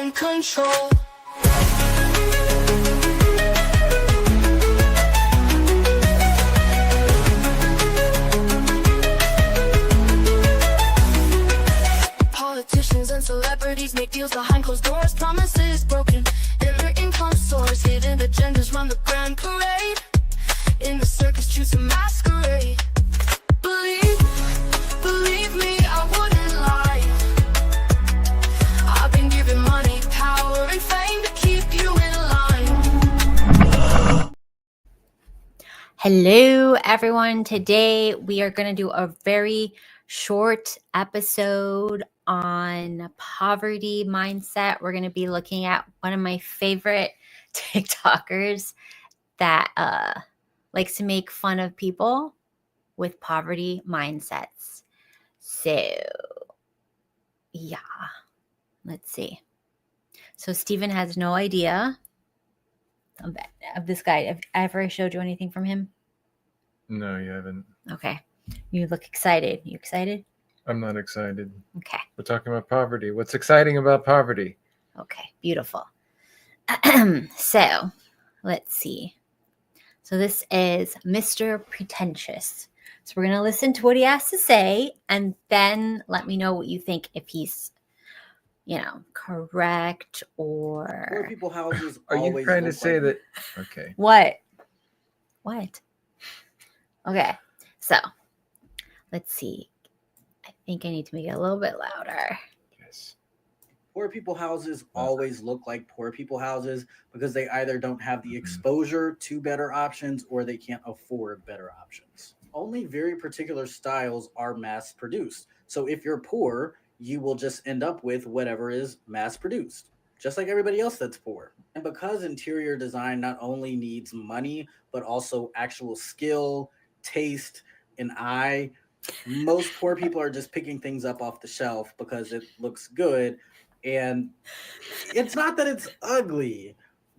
in control. Politicians and celebrities make deals behind closed doors, promises broken, and their income soars. Hidden agendas run the grand parade. In the circus, choose a masquerade. Believe me, I wouldn't lie. I've been given money, power, and fame to keep you in line. Hello, everyone. Today we are going to do a very short episode on poverty mindset. We're going to be looking at one of my favorite TikTokers that likes to make fun of people with poverty mindsets. So, yeah, let's see. So Steven has no idea of this guy. Have I ever showed you anything from him? No, you haven't. Okay. You look excited. You excited? I'm not excited. Okay. We're talking about poverty. What's exciting about poverty? Okay. Beautiful. So, let's see. So this is Mr. Pretentious. So we're going to listen to what he has to say and then let me know what you think, if he's, correct or... Poor people houses Are you trying to say that? Okay. What? Okay. So, let's see. I think I need to make it a little bit louder. Yes. Poor people houses always look like poor people houses because they either don't have the exposure to better options or they can't afford better options. Only very particular styles are mass produced. So if you're poor, you will just end up with whatever is mass produced, just like everybody else that's poor. And because interior design not only needs money, but also actual skill, taste, and eye, most poor people are just picking things up off the shelf because it looks good. And it's not that it's ugly,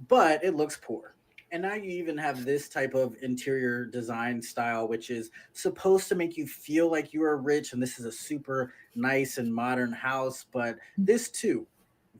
but it looks poor. And now you even have this type of interior design style, which is supposed to make you feel like you are rich. And this is a super nice and modern house, but this too,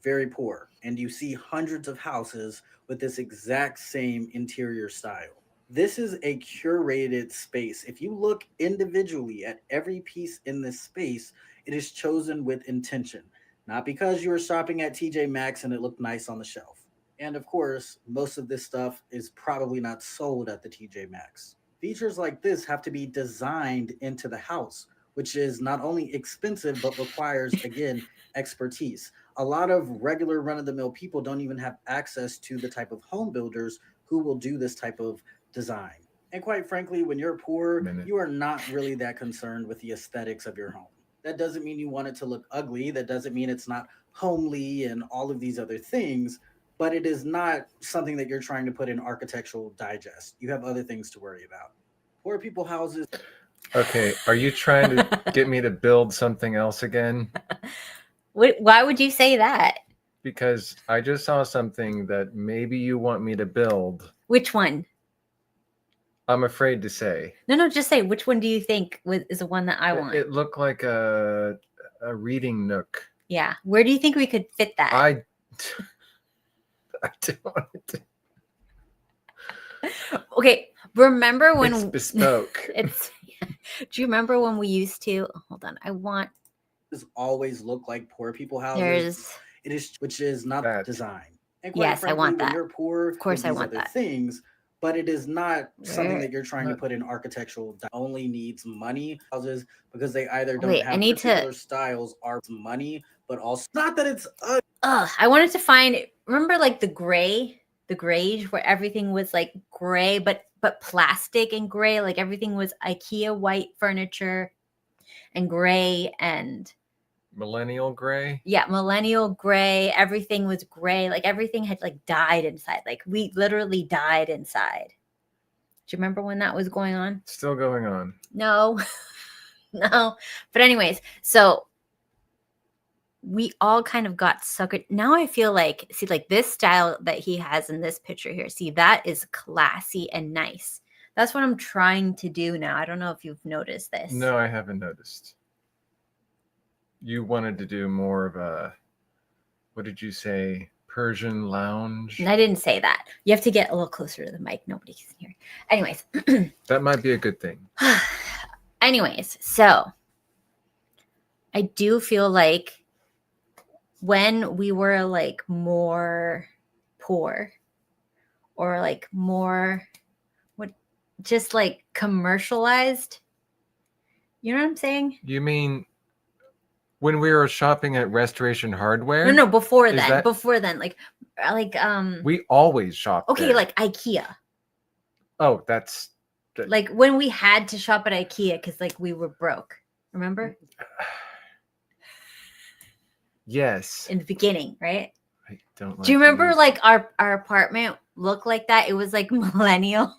very poor. And you see hundreds of houses with this exact same interior style. This is a curated space. If you look individually at every piece in this space, it is chosen with intention, not because you were shopping at TJ Maxx and it looked nice on the shelf. And of course, most of this stuff is probably not sold at the TJ Maxx. Features like this have to be designed into the house, which is not only expensive, but requires, again, expertise. A lot of regular run-of-the-mill people don't even have access to the type of home builders who will do this type of design. And quite frankly, when you're poor, you are not really that concerned with the aesthetics of your home. That doesn't mean you want it to look ugly. That doesn't mean it's not homely and all of these other things. But it is not something that you're trying to put in Architectural Digest. You have other things to worry about. Poor people houses. Okay. Are you trying to get me to build something else again? Why would you say that? Because I just saw something that maybe you want me to build. Which one? I'm afraid to say. No, just say, which one do you think is the one that I want? It looked like a reading nook. Yeah. Where do you think we could fit that? I don't want it to. Okay. Remember when It's bespoke. Do you remember when we used to? Hold on. Always look like poor people houses. It is, which is not that design. And yes, frankly, I want that. When you're poor, of course, I want other that. Things, but it is not something that you're trying to put in architectural. Only needs money houses because they either don't have particular styles or money, but also not that it's. I wanted to find. Remember, like the grayish, where everything was like gray, but plastic and gray. Like everything was IKEA white furniture, and gray and. Millennial gray? Yeah, millennial gray. Everything was gray. Like everything had like died inside. Like we literally died inside. Do you remember when that was going on? Still going on. No. No. But anyways, so we all kind of got suckered. Now I feel like, see, like this style that he has in this picture here. See, that is classy and nice. That's what I'm trying to do now. I don't know if you've noticed this. No, I haven't noticed. You wanted to do more of a, what did you say? Persian lounge? And I didn't say that. You have to get a little closer to the mic. Nobody can hear. Anyways. That might be a good thing. Anyways, so I do feel like when we were like more poor or like more just like commercialized, you know what I'm saying? You mean when we were shopping at Restoration Hardware? No, before Is then. that- Before then, like We always shop okay, there. like IKEA. Oh, that's Like when we had to shop at IKEA because like we were broke. Remember? yes. In the beginning, right? I don't like Do you remember these. like our apartment looked like that? It was like millennial.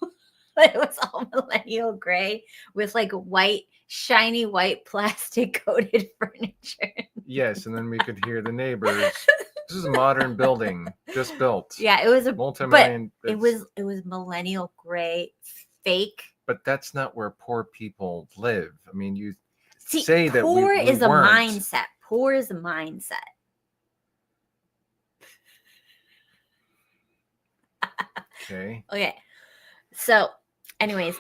It was all millennial gray with like white, shiny white plastic coated furniture. Yes, and then we could hear the neighbors. This is a modern building, just built. Yeah, it was a Multi-million. but it was millennial gray, fake. But that's not where poor people live. I mean, you See, say that poor we is a weren't. mindset. Poor is a mindset. Okay. Okay. So, anyways,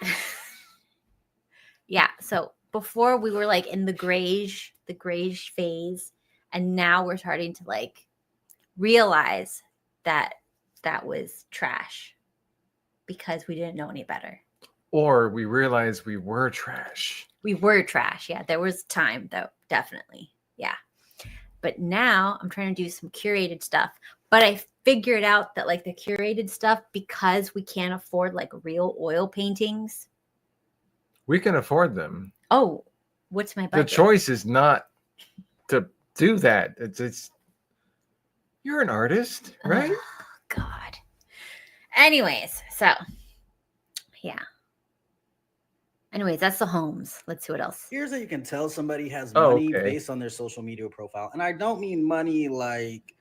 yeah. So before we were like in the grayish phase, and now we're starting to like realize that that was trash because we didn't know any better. Or we realized we were trash. We were trash. Yeah, there was time though, definitely. Yeah. But now I'm trying to do some curated stuff. But I figured out that like the curated stuff, because we can't afford like real oil paintings. We can afford them. Oh, what's my budget? The choice is not to do that. It's you're an artist, right? Oh, God. Anyways, so yeah. Anyways, that's the homes. Let's see what else. Here's how you can tell somebody has Oh, money okay. based on their social media profile. And I don't mean money like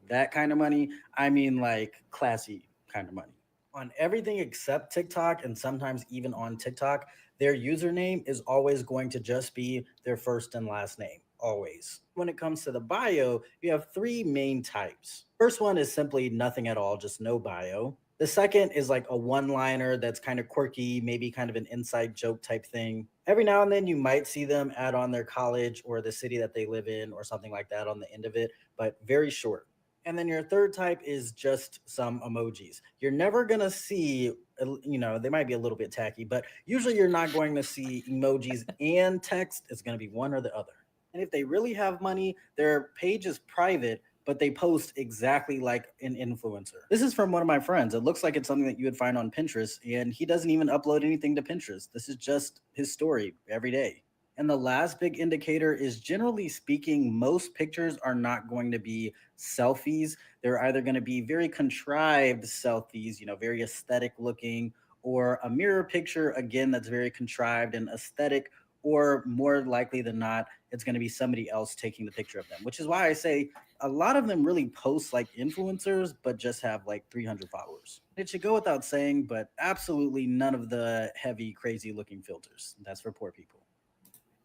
that kind of money. I mean like classy kind of money. On everything except TikTok, and sometimes even on TikTok, their username is always going to just be their first and last name. Always. When it comes to the bio, you have three main types. First one is simply nothing at all, just no bio. The second is like a one-liner that's kind of quirky, maybe kind of an inside joke type thing. Every now and then you might see them add on their college or the city that they live in or something like that on the end of it, but very short. And then your third type is just some emojis. You're never going to see, they might be a little bit tacky, but usually you're not going to see emojis and text. It's going to be one or the other. And if they really have money, their page is private, but they post exactly like an influencer. This is from one of my friends. It looks like it's something that you would find on Pinterest, and he doesn't even upload anything to Pinterest. This is just his story every day. And the last big indicator is, generally speaking, most pictures are not going to be selfies. They're either going to be very contrived selfies, very aesthetic looking, or a mirror picture, again, that's very contrived and aesthetic, or more likely than not, it's going to be somebody else taking the picture of them, which is why I say a lot of them really post like influencers, but just have like 300 followers. It should go without saying, but absolutely none of the heavy, crazy looking filters. That's for poor people.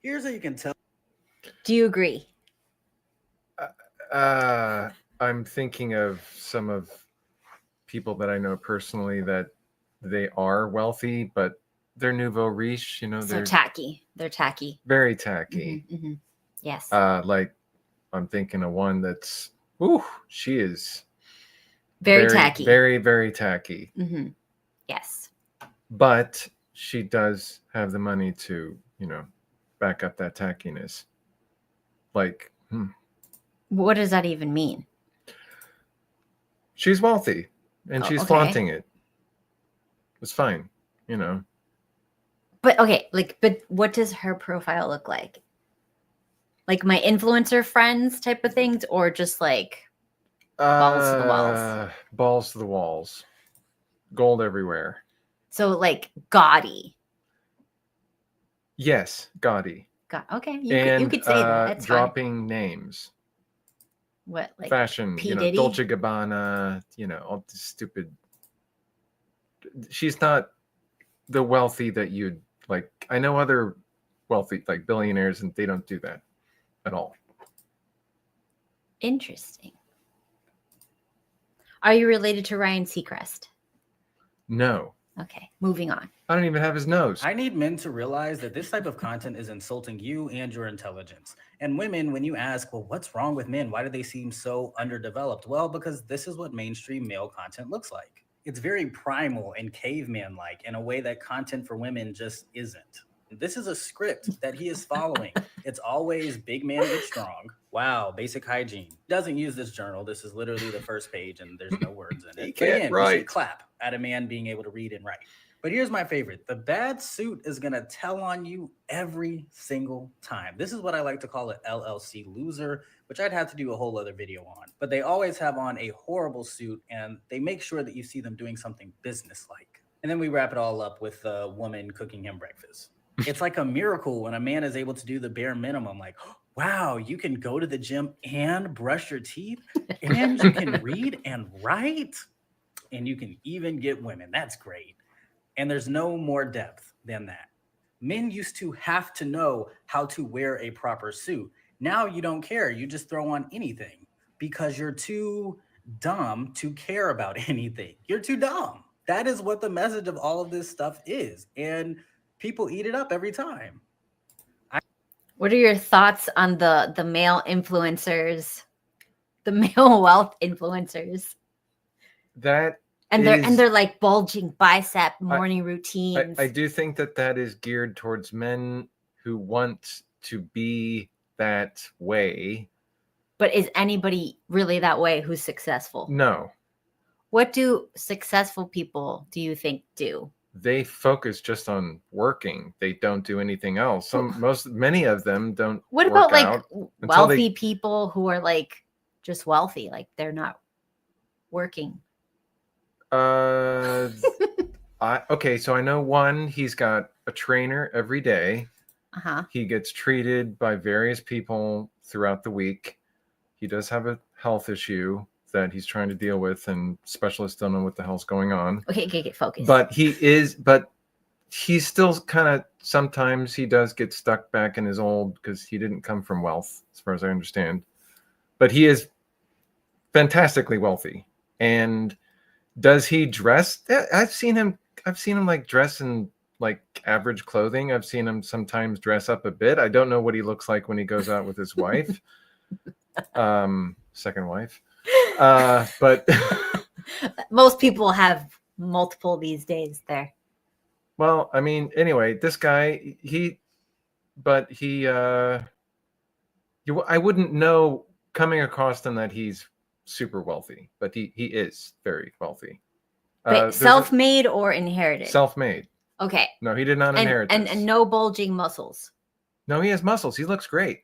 Here's how you can tell. Do you agree? I'm thinking of some of people that I know personally that they are wealthy, but they're nouveau riche, So they're tacky. They're tacky. very tacky. Mhm, mhm. Yes. Like I'm thinking of one that's, she is very tacky. Very, very tacky. Mhm. Yes. But she does have the money to, back up that tackiness. Like, What does that even mean? she's wealthy and Oh, she's okay. flaunting it. It's fine, But okay, but what does her profile look like? Like my influencer friends type of things, or just like balls to the walls? Balls to the walls. Gold everywhere. So like gaudy. Yes, gaudy. Okay, you could say that. It's dropping names. What, like Fashion, P. Diddy? Dolce Gabbana, all the stupid. She's not the wealthy that you'd like. I know other wealthy, like billionaires, and they don't do that at all. Interesting. Are you related to Ryan Seacrest? No, Okay, moving on. I don't even have his nose. I need men to realize that this type of content is insulting you and your intelligence. And women, when you ask, well, what's wrong with men? Why do they seem so underdeveloped? Well, because this is what mainstream male content looks like. It's very primal and caveman-like in a way that content for women just isn't. This is a script that he is following. It's always big man get strong. Wow, basic hygiene. He doesn't use this journal. This is literally the first page and there's no words in it. He But can't again, we write. should clap at a man being able to read and write. But here's my favorite. The bad suit is going to tell on you every single time. This is what I like to call an LLC loser, which I'd have to do a whole other video on. But they always have on a horrible suit and they make sure that you see them doing something businesslike. And then we wrap it all up with a woman cooking him breakfast. It's like a miracle when a man is able to do the bare minimum, like, wow, you can go to the gym and brush your teeth and you can read and write and you can even get women. That's great. And there's no more depth than that. Men used to have to know how to wear a proper suit. Now you don't care. You just throw on anything because you're too dumb to care about anything. You're too dumb. That is what the message of all of this stuff is. And people eat it up every time. What are your thoughts on the male influencers, the male wealth influencers? And they're like bulging bicep morning routines. I do think that is geared towards men who want to be that way. But is anybody really that way who's successful? No. What do successful people, do you think, do? They focus just on working. They don't do anything else. Many of them don't. What about like wealthy people who are like just wealthy, like they're not working? Okay, so I know one, he's got a trainer every day. He gets treated by various people throughout the week. He does have a health issue that he's trying to deal with, and specialists don't know what the hell's going on. Okay, get focused. But he's still kind of, sometimes he does get stuck back in his old, because he didn't come from wealth, as far as I understand. But he is fantastically wealthy. And does he dress? I've seen him like dress in like average clothing. I've seen him sometimes dress up a bit. I don't know what he looks like when he goes out with his wife, second wife. But most people have multiple these days there. Well, I mean, anyway, this guy, I wouldn't know coming across him that he's super wealthy, but he is very wealthy. But self-made or inherited? Self-made. Okay. No, he did not inherit this. And no bulging muscles. No, he has muscles. He looks great.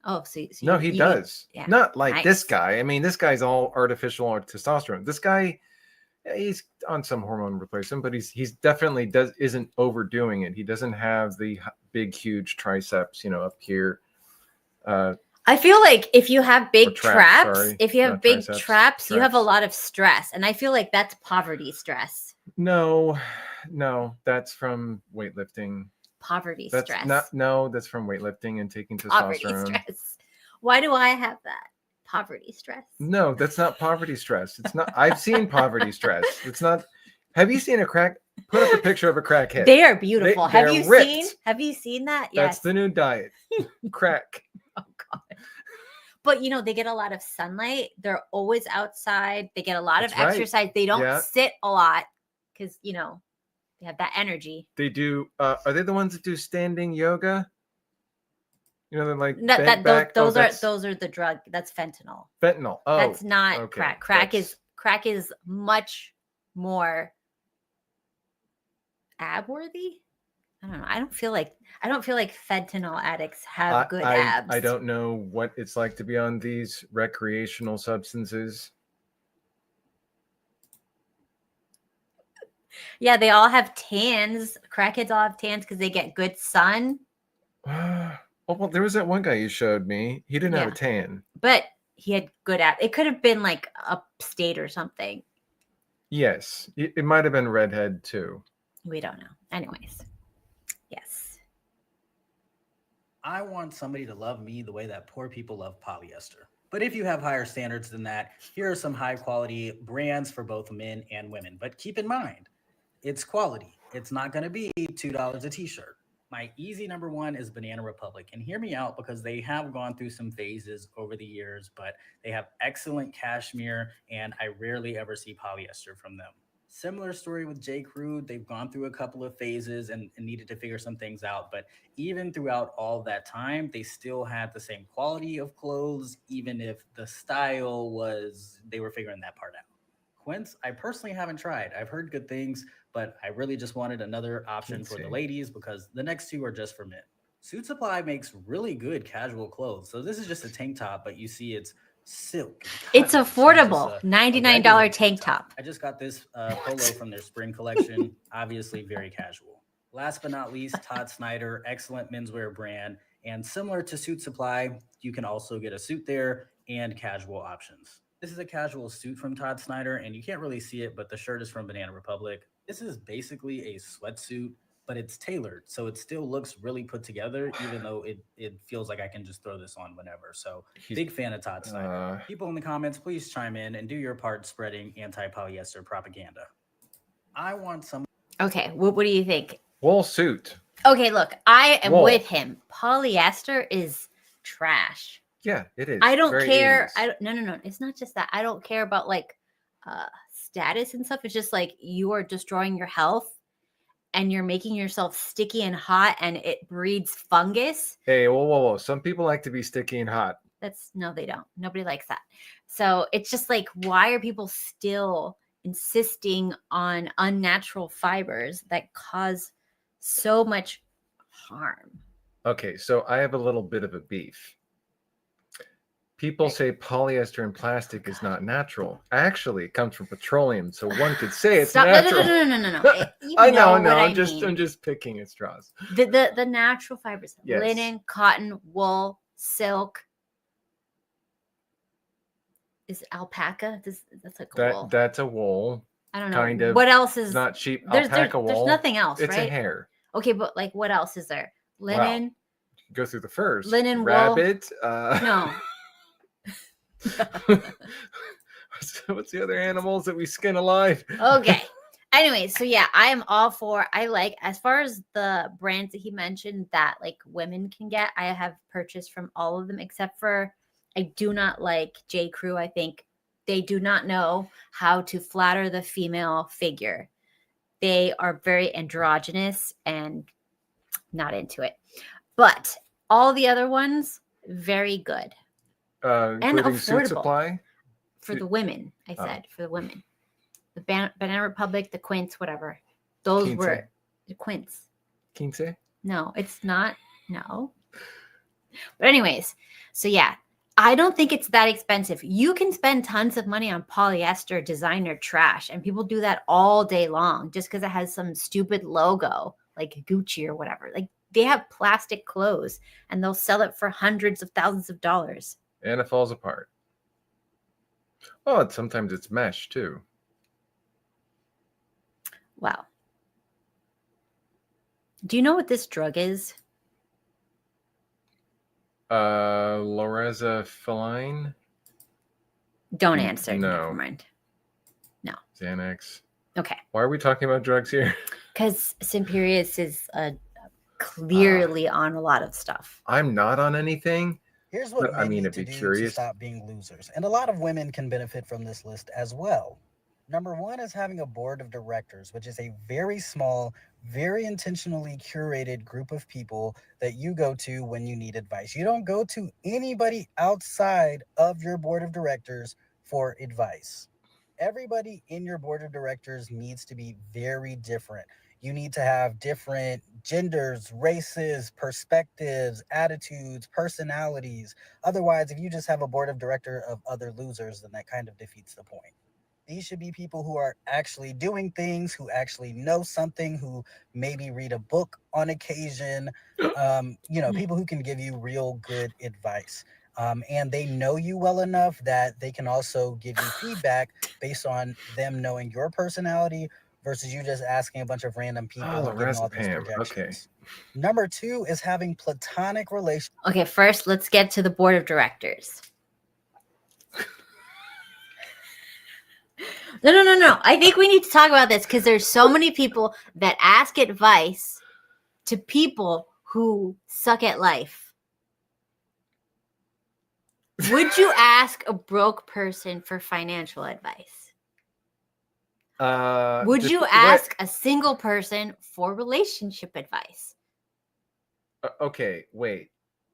Oh, so no, he does. Yeah. Not like this guy. I mean, this guy's all artificial testosterone. This guy, he's on some hormone replacement, but he's definitely isn't overdoing it. He doesn't have the big, huge triceps, up here. I feel like if you have big traps, you have a lot of stress. And I feel like that's poverty stress. No, that's from weightlifting. Poverty stress. That's from weightlifting and taking testosterone. Poverty stress. Why do I have that? Poverty stress. No, that's not poverty stress. It's not. I've seen poverty stress. It's not. Have you seen a crack? Put up a picture of a crackhead. They are beautiful. Have you ripped. seen that? Yes. That's the new diet. Crack. Oh God. But they get a lot of sunlight. They're always outside. They get a lot of exercise. They don't sit a lot because they have that energy. They do. Are they the ones that do standing yoga? They're like those are the drug. That's fentanyl. Fentanyl. Oh, that's not crack. Crack is much more ab-worthy. I don't know. I don't feel like fentanyl addicts have good abs. I don't know what it's like to be on these recreational substances. Yeah, they all have tans. Crackheads all have tans because they get good sun. Oh, well, there was that one guy you showed me. He didn't have a tan. But he had good abs. It could have been like upstate or something. Yes. It might have been redhead too. We don't know. Anyways. Yes. I want somebody to love me the way that poor people love polyester. But if you have higher standards than that, here are some high quality brands for both men and women. But keep in mind, it's quality. It's not going to be $2 a t-shirt. My easy number one is Banana Republic. And hear me out because they have gone through some phases over the years, but they have excellent cashmere and I rarely ever see polyester from them. Similar story with J. Crew. They've gone through a couple of phases and needed to figure some things out. But even throughout all that time, they still had the same quality of clothes, even if the style was, they were figuring that part out. Quince, I personally haven't tried. I've heard good things, but I really just wanted another option for the ladies because the next two are just for men. Suit Supply makes really good casual clothes. So this is just a tank top, but you see it's silk. It's affordable. $99 tank top. I just got this polo from their spring collection. Obviously very casual. Last but not least, Todd Snyder, excellent menswear brand. And similar to Suit Supply, you can also get a suit there and casual options. This is a casual suit from Todd Snyder, and you can't really see it, but the shirt is from Banana Republic. This is basically a sweatsuit, but it's tailored, so it still looks really put together, even though it feels like I can just throw this on whenever. So big fan of Todd Snyder. People in the comments, please chime in and do your part spreading anti-polyester propaganda. I want some. Okay, what do you think? Wool suit. Okay, look, I am with him. Polyester is trash. Yeah, it is. I don't care. 80s. No. It's not just that. I don't care about like status and stuff. It's just like you are destroying your health and you're making yourself sticky and hot and it breeds fungus. Hey, whoa. Some people like to be sticky and hot. No, they don't. Nobody likes that. So it's just like, why are people still insisting on unnatural fibers that cause so much harm? Okay, so I have a little bit of a beef. People say polyester and plastic is not natural. Actually, it comes from petroleum, so one could say it's natural. No. I know. I'm just picking at straws. The natural fibers: yes. Linen, cotton, wool, silk. Is alpaca? That's like a wool. That's a wool. I don't know. Kind of. What else is not cheap? Alpaca wool. There's nothing else. It's right? a hair. Okay, but like, what else is there? Linen. Wow. Go through the furs. Linen, rabbit. Wool. No. What's the other animals that we skin alive? Okay. Anyway, so yeah, I am all for. I like, as far as the brands that he mentioned that like women can get, I have purchased from all of them except for I do not like J. Crew. I think they do not know how to flatter the female figure. They are very androgynous and not into it. But all the other ones, very good. And affordable. Suit Supply? For the women, I said. For the women. The Banana Republic, the Quince, whatever. Those 15. were the Quince. 15? No, it's not. No. But anyways, so yeah, I don't think it's that expensive. You can spend tons of money on polyester designer trash, and people do that all day long just because it has some stupid logo like Gucci or whatever. Like, they have plastic clothes, and they'll sell it for hundreds of thousands of dollars. And it falls apart. Oh, sometimes it's mesh too. Wow. Do you know what this drug is? Lorazepam. Don't answer. No. Never mind. No. Xanax. Okay. Why are we talking about drugs here? Because Simperius is clearly on a lot of stuff. I'm not on anything. Here's what I mean, need to do to stop being losers. And a lot of women can benefit from this list as well. Number one is having a board of directors, which is a very small, very intentionally curated group of people that you go to when you need advice. You don't go to anybody outside of your board of directors for advice. Everybody in your board of directors needs to be very different. You need to have different genders, races, perspectives, attitudes, personalities. Otherwise, if you just have a board of director of other losers, then that kind of defeats the point. These should be people who are actually doing things, who actually know something, who maybe read a book on occasion, people who can give you real good advice. And they know you well enough that they can also give you feedback based on them knowing your personality versus you just asking a bunch of random people and giving all these projections. Okay. Number two is having platonic relations. Okay, first let's get to the board of directors. No. I think we need to talk about this because there's so many people that ask advice to people who suck at life. Would you ask a broke person for financial advice? Would you ask a single person for relationship advice? Okay, wait.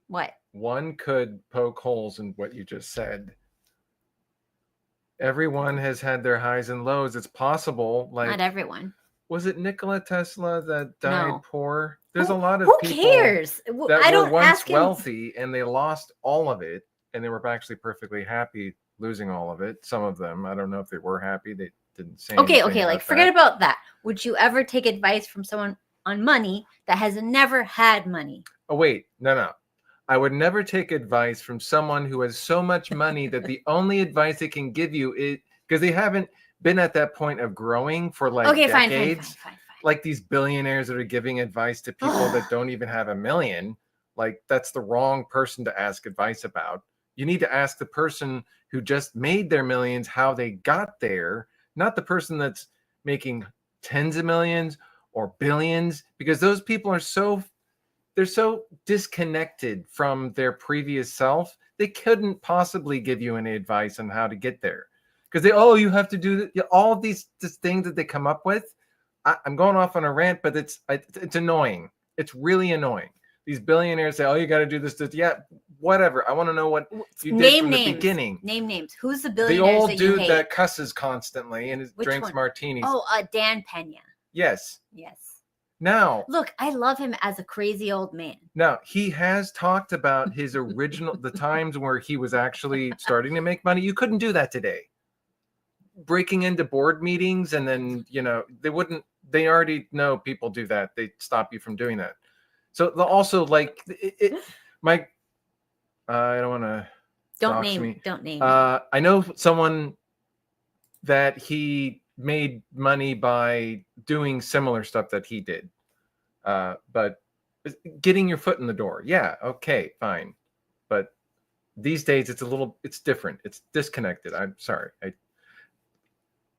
What? One could poke holes in what you just said. Everyone has had their highs and lows. It's possible. Like, not everyone. Was it Nikola Tesla that died No. poor? There's a lot of who people cares? that I were don't once ask him. wealthy and they lost all of it, and they were actually perfectly happy losing all of it. Some of them, I don't know if they were happy. They didn't say Okay, anything like about forget that. about that. Would you ever take advice from someone on money that has never had money? Oh wait, no. I would never take advice from someone who has so much money that the only advice they can give you is because they haven't been at that point of growing for like decades. Fine. Like these billionaires that are giving advice to people that don't even have $1 million. Like that's the wrong person to ask advice about. You need to ask the person who just made their millions how they got there, not the person that's making tens of millions or billions, because those people are they're so disconnected from their previous self. They couldn't possibly give you any advice on how to get there. Because you have to do all of these things that they come up with. I'm going off on a rant, but it's annoying. It's really annoying. These billionaires say, you got to do this. Yeah, whatever. I want to know what you did from the beginning. Name names. Who's the The billionaires old that dude you hate? that cusses constantly and Which drinks one? martinis. Dan Pena. Yes. Yes. Now, look, I love him as a crazy old man. Now, he has talked about his original, the times where he was actually starting to make money. You couldn't do that today. Breaking into board meetings and then, they already know people do that. They stop you from doing that. So also like I don't want to Don't name. I know someone that he made money by doing similar stuff that he did. But getting your foot in the door. Yeah. Okay, fine. But these days it's different. It's disconnected. I'm sorry.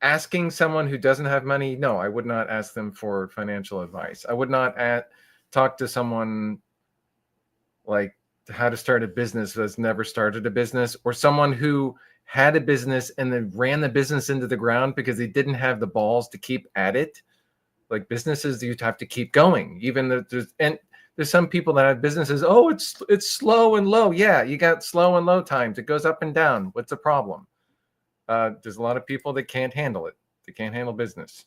Asking someone who doesn't have money, no, I would not ask them for financial advice. I would not talk to someone like how to start a business who has never started a business, or someone who had a business and then ran the business into the ground because they didn't have the balls to keep at it. Like businesses, you have to keep going. Even there's some people that have businesses. Oh, it's slow and low. Yeah, you got slow and low times. It goes up and down. What's the problem? There's a lot of people that can't handle it. They can't handle business.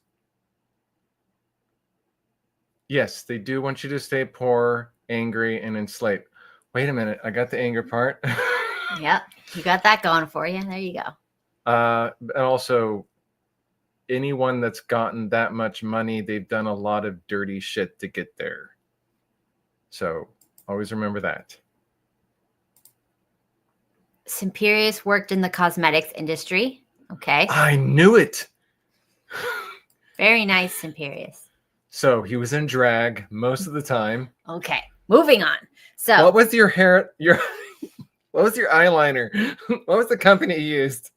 Yes, they do want you to stay poor, angry, and enslaved. Wait a minute. I got the anger part. Yep. You got that going for you. There you go. And also, anyone that's gotten that much money, they've done a lot of dirty shit to get there. So always remember that. Simperius worked in the cosmetics industry. Okay. I knew it. Very nice, Simperius. So he was in drag most of the time. Okay. Moving on. So what was your hair? What was your eyeliner? What was the company you used?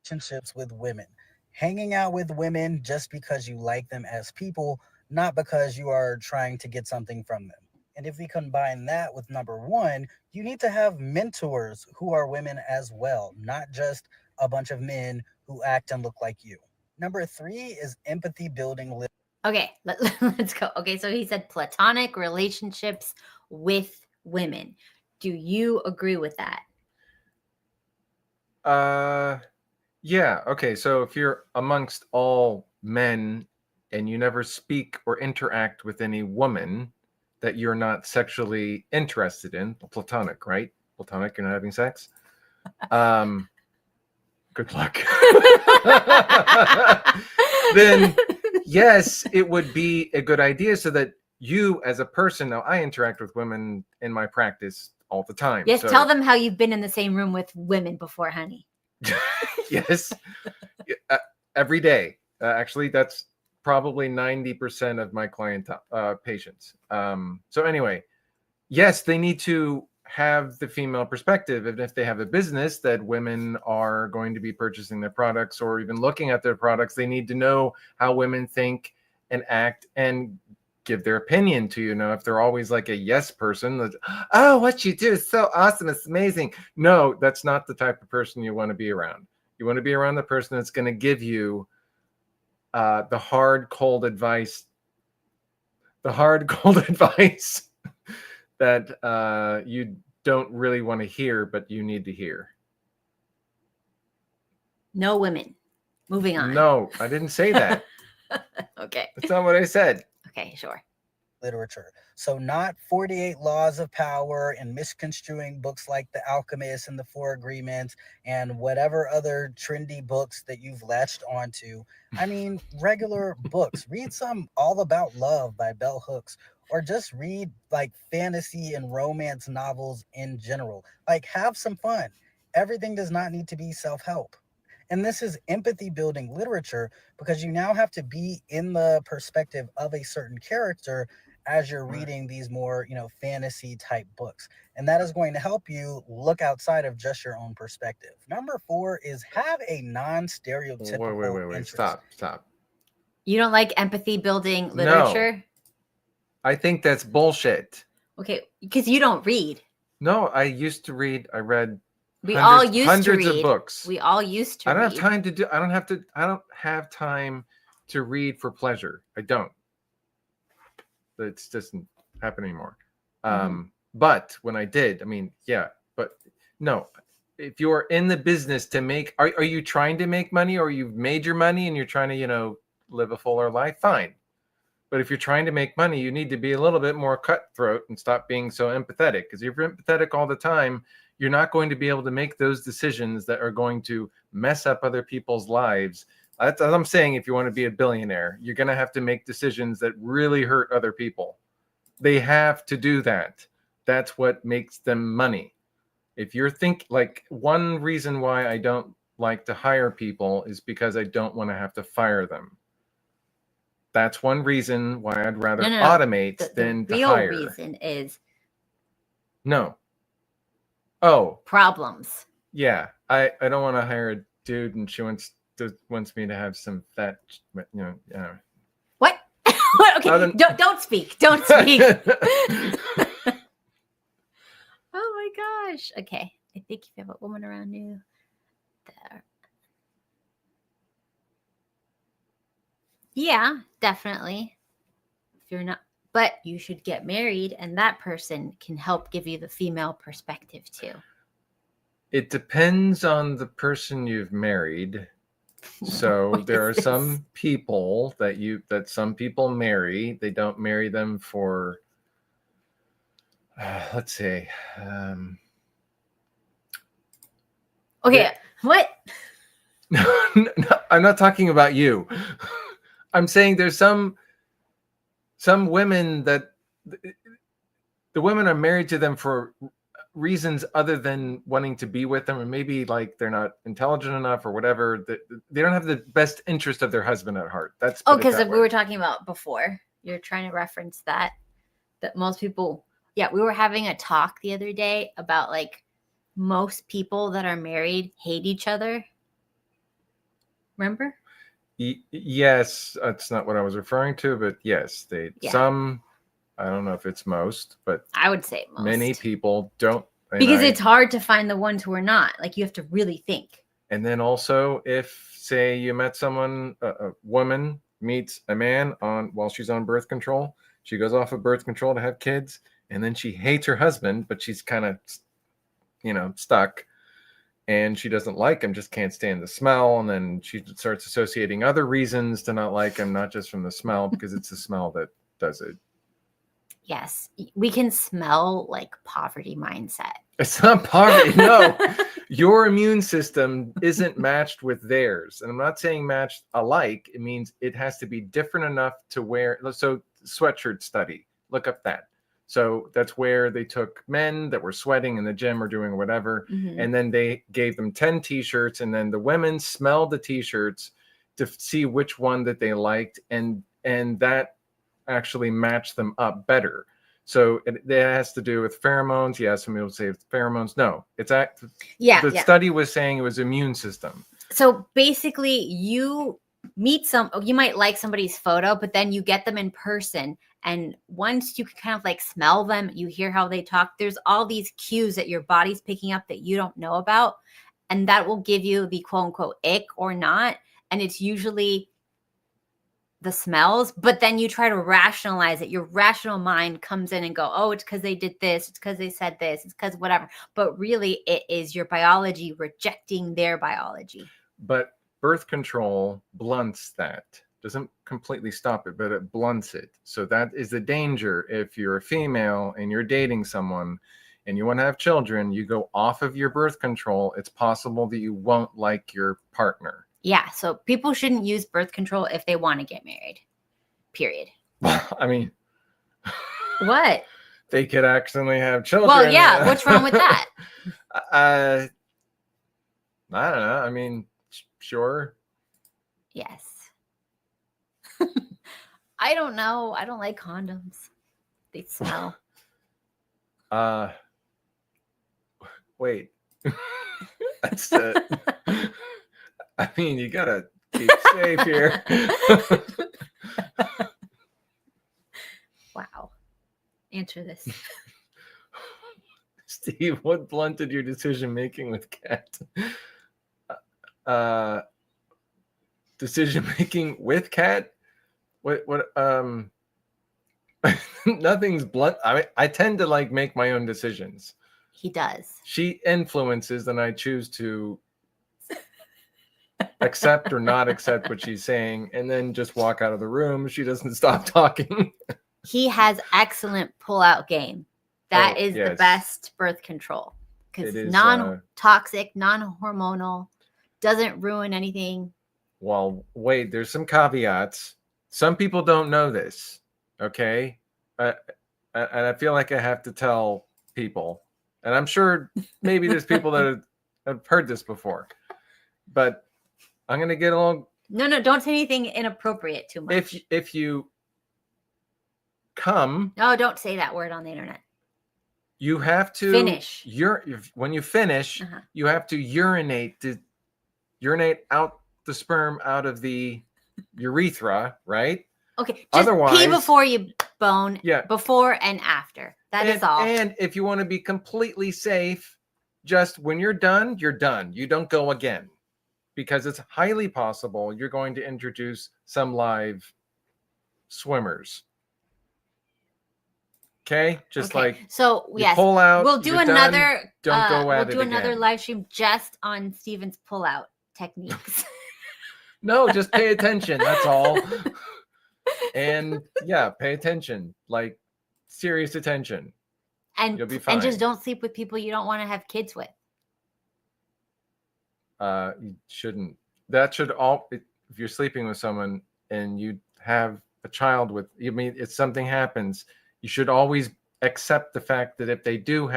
Relationships with women. Hanging out with women just because you like them as people, not because you are trying to get something from them. And if we combine that with number 1, you need to have mentors who are women as well, not just a bunch of men who act and look like you. Number 3 is empathy building. Okay, let's go. Okay, so he said platonic relationships with women. Do you agree with that? Yeah. Okay. So if you're amongst all men and you never speak or interact with any woman that you're not sexually interested in, platonic, right? Platonic, you're not having sex. Good luck. Then yes, it would be a good idea so that you as a person, now I interact with women in my practice all the time. Yes, so, tell them how you've been in the same room with women before, honey. Yes, every day. Actually, that's probably 90% of my client patients. So anyway, yes, they need to have the female perspective. And if they have a business that women are going to be purchasing their products or even looking at their products, they need to know how women think and act and give their opinion to you. Now, if they're always like a yes person, that, oh, what you do is so awesome, it's amazing. No, that's not the type of person you want to be around. You want to be around the person that's going to give you the hard, cold advice that you don't really want to hear, but you need to hear. No women. Moving on. No, I didn't say that. Okay. That's not what I said. Okay, sure. Literature. So not 48 Laws of Power and misconstruing books like The Alchemist and The Four Agreements and whatever other trendy books that you've latched onto. I mean, regular books. Read some All About Love by Bell Hooks, or just read like fantasy and romance novels in general. Like, have some fun. Everything does not need to be self-help. And this is empathy building literature because you now have to be in the perspective of a certain character as you're reading these more, fantasy type books. And that is going to help you look outside of just your own perspective. Number 4 is have a non-stereotypical Wait. interest. Stop. You don't like empathy building literature? No. I think that's bullshit. Okay, because you don't read. No, I used to read. I read We all used to hundreds read. of books. We all used to I don't read. have time to do. I don't have time to read for pleasure. I don't. It doesn't happen anymore. But when I did, I mean, yeah. But no, if you're in the business to make, are you trying to make money, or you've made your money and you're trying to live a fuller life? Fine. But if you're trying to make money, you need to be a little bit more cutthroat and stop being so empathetic. Because if you're empathetic all the time, you're not going to be able to make those decisions that are going to mess up other people's lives. That's what I'm saying. If you want to be a billionaire, you're going to have to make decisions that really hurt other people. They have to do that. That's what makes them money. If you're one reason why I don't like to hire people is because I don't want to have to fire them. That's one reason why I'd rather automate than to hire. The real reason is no. Oh, problems. Yeah, I don't want to hire a dude, and she wants me to have some fat, What? Okay, don't speak. Don't speak. Oh my gosh. Okay, I think if you have a woman around you, there. Yeah, definitely. If you're not, but you should get married, and that person can help give you the female perspective too. It depends on the person you've married. So there are some people that some people marry. They don't marry them for, let's see. Okay, what? No, I'm not talking about you. I'm saying there's some women that the women are married to them for reasons other than wanting to be with them, or maybe like they're not intelligent enough or whatever. They don't have the best interest of their husband at heart. That's because we were talking about before. You're trying to reference that most people. Yeah, we were having a talk the other day about like most people that are married hate each other. Remember? Yes, that's not what I was referring to, but yes, some. I don't know if it's most, but I would say most. Many people don't. Because it's hard to find the ones who are not. Like, you have to really think. And then also, if, say, you met someone, a woman meets a man while she's on birth control, she goes off of birth control to have kids, and then she hates her husband, but she's kind of, stuck, and she doesn't like him, just can't stand the smell, and then she starts associating other reasons to not like him, not just from the smell, because it's the smell that does it. Yes, we can smell like poverty mindset. It's not poverty. No, your immune system isn't matched with theirs. And I'm not saying matched alike. It means it has to be different enough to wear. So sweatshirt study, look up that. So that's where they took men that were sweating in the gym or doing whatever. Mm-hmm. And then they gave them 10 t-shirts. And then the women smelled the t-shirts to see which one that they liked. And that actually match them up better. So it has to do with pheromones. Yes, some people say it's pheromones. No, it's Yeah. the study was saying it was immune system. So basically, you might like somebody's photo, but then you get them in person. And once you can kind of like smell them, you hear how they talk, there's all these cues that your body's picking up that you don't know about. And that will give you the quote unquote ick or not. And it's usually the smells, but then you try to rationalize it. Your rational mind comes in and go, oh, it's because they did this. It's because they said this. It's because whatever. But really, it is your biology rejecting their biology. But birth control blunts that. Doesn't completely stop it, but it blunts it. So that is the danger. If you're a female and you're dating someone and you want to have children, you go off of your birth control, it's possible that you won't like your partner. Yeah, so people shouldn't use birth control if they want to get married. Period. I mean, What? they could accidentally have children. Well, yeah, what's wrong with that? I don't know. I mean, sure. Yes. I don't know. I don't like condoms. They smell. Wait. That's I mean, you gotta keep safe here. Wow. Answer this. Steve, what blunted your decision making with Kat? Decision making with Kat? What nothing's blunt. I tend to like make my own decisions. He does. She influences, and I choose to accept or not accept what she's saying, and then just walk out of the room. She doesn't stop talking. He has excellent pull-out game. That is the yes. best birth control because It is, non-toxic, non-hormonal, doesn't ruin anything. Well, wait, there's some caveats. Some people don't know this, okay? And I feel like I have to tell people, and I'm sure maybe there's people that have heard this before, but I'm going to get along. No, don't say anything inappropriate too much. If you come. No, don't say that word on the internet. You have to finish. When you finish, you have to urinate out the sperm out of the urethra, right? Okay. Just pee before you bone. Yeah. Before and after. That is all. And if you want to be completely safe, just when you're done, you're done. You don't go again, because it's highly possible you're going to introduce some live swimmers. Okay, so yes, pull out. We'll do another. Don't go at it. We'll do another live stream just on Steven's pull-out techniques. No, just pay attention. That's all. And yeah, pay attention, like serious attention, and you'll be fine. And just don't sleep with people you don't want to have kids with. You shouldn't. That should all. If you're sleeping with someone and you have a child with, if something happens, you should always accept the fact that if they do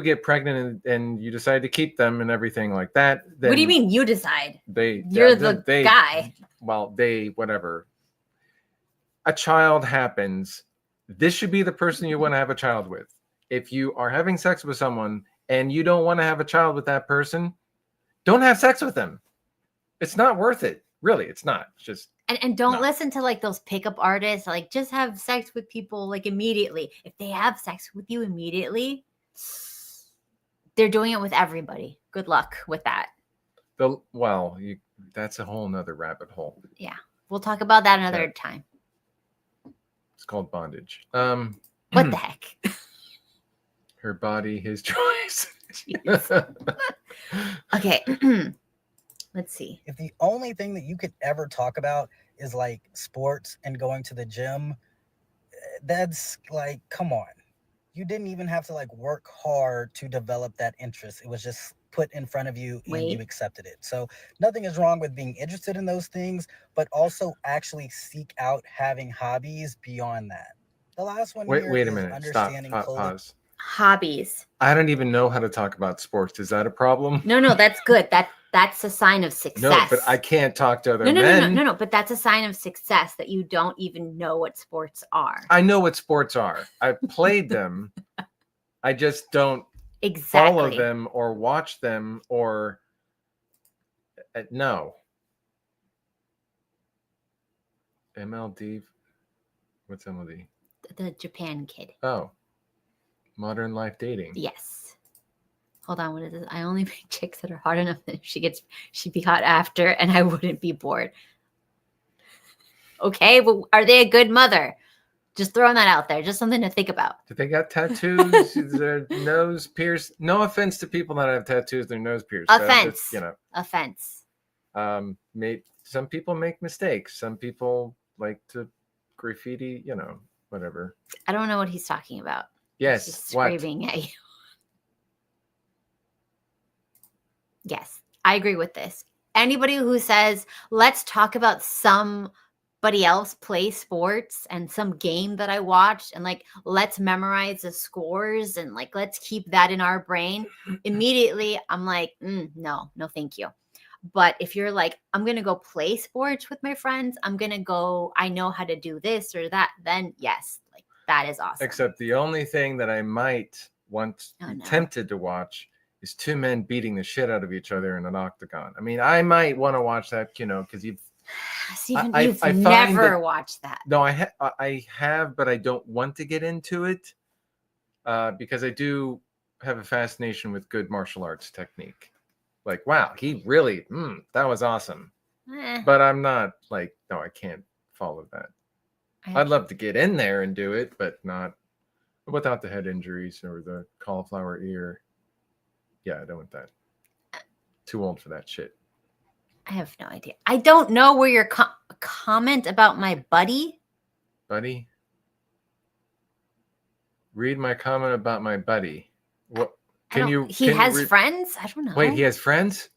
get pregnant and you decide to keep them and everything like that, then what do you mean you decide? You're the guy. Well, whatever. A child happens. This should be the person you want to have a child with. If you are having sex with someone and you don't want to have a child with that person, don't have sex with them. It's not worth it. Really, it's not. It's just. And don't listen to like those pickup artists. Like, just have sex with people like immediately. If they have sex with you immediately, they're doing it with everybody. Good luck with that. That's a whole nother rabbit hole. Yeah, we'll talk about that another time. It's called bondage. What the heck? Her body, his choice. Okay. Let's see. If the only thing that you could ever talk about is like sports and going to the gym, that's like, come on. You didn't even have to like work hard to develop that interest. It was just put in front of you and you accepted it. So nothing is wrong with being interested in those things, but also actually seek out having hobbies beyond that. The last one. Wait a minute. Stop. Pause. Hobbies. I don't even know how to talk about sports. Is that a problem? No, that's good. That's a sign of success. No, but I can't talk to other no, men. no. But that's a sign of success that you don't even know what sports are. I know what sports are. I've played them. I just don't Exactly. follow them or watch them or no. MLD. What's MLD? The Japan kid. Oh, Modern Life Dating. Yes. Hold on, what is this? I only pick chicks that are hot enough that if she'd be hot after, and I wouldn't be bored. Okay, well, are they a good mother? Just throwing that out there, just something to think about. Do they got tattoos? Is their nose pierced? No offense to people that have tattoos, their nose pierced. Offense. Just, you know. Offense. Some people make mistakes. Some people like to graffiti, you know, whatever. I don't know what he's talking about. Yes. He's just What? screaming at you. Yes, I agree with this. Anybody who says, let's talk about somebody else play sports and some game that I watched and like, let's memorize the scores and like, let's keep that in our brain. Immediately, I'm like, no, thank you. But if you're like, I'm going to go play sports with my friends, I know how to do this or that, then yes, like that is awesome. Except the only thing that I might want tempted to watch is two men beating the shit out of each other in an octagon. I mean, I might want to watch that, you know, because you've never watched that. No, I have, but I don't want to get into it because I do have a fascination with good martial arts technique. Like, wow, he really, that was awesome. But I'm not like, no, I can't follow that. I'd love to get in there and do it, but not without the head injuries or the cauliflower ear. Yeah, I don't want that. Too old for that shit. I have no idea. I don't know where your comment about my buddy. Buddy? Read my comment about my buddy. What? He has friends? I don't know. Wait, he has friends?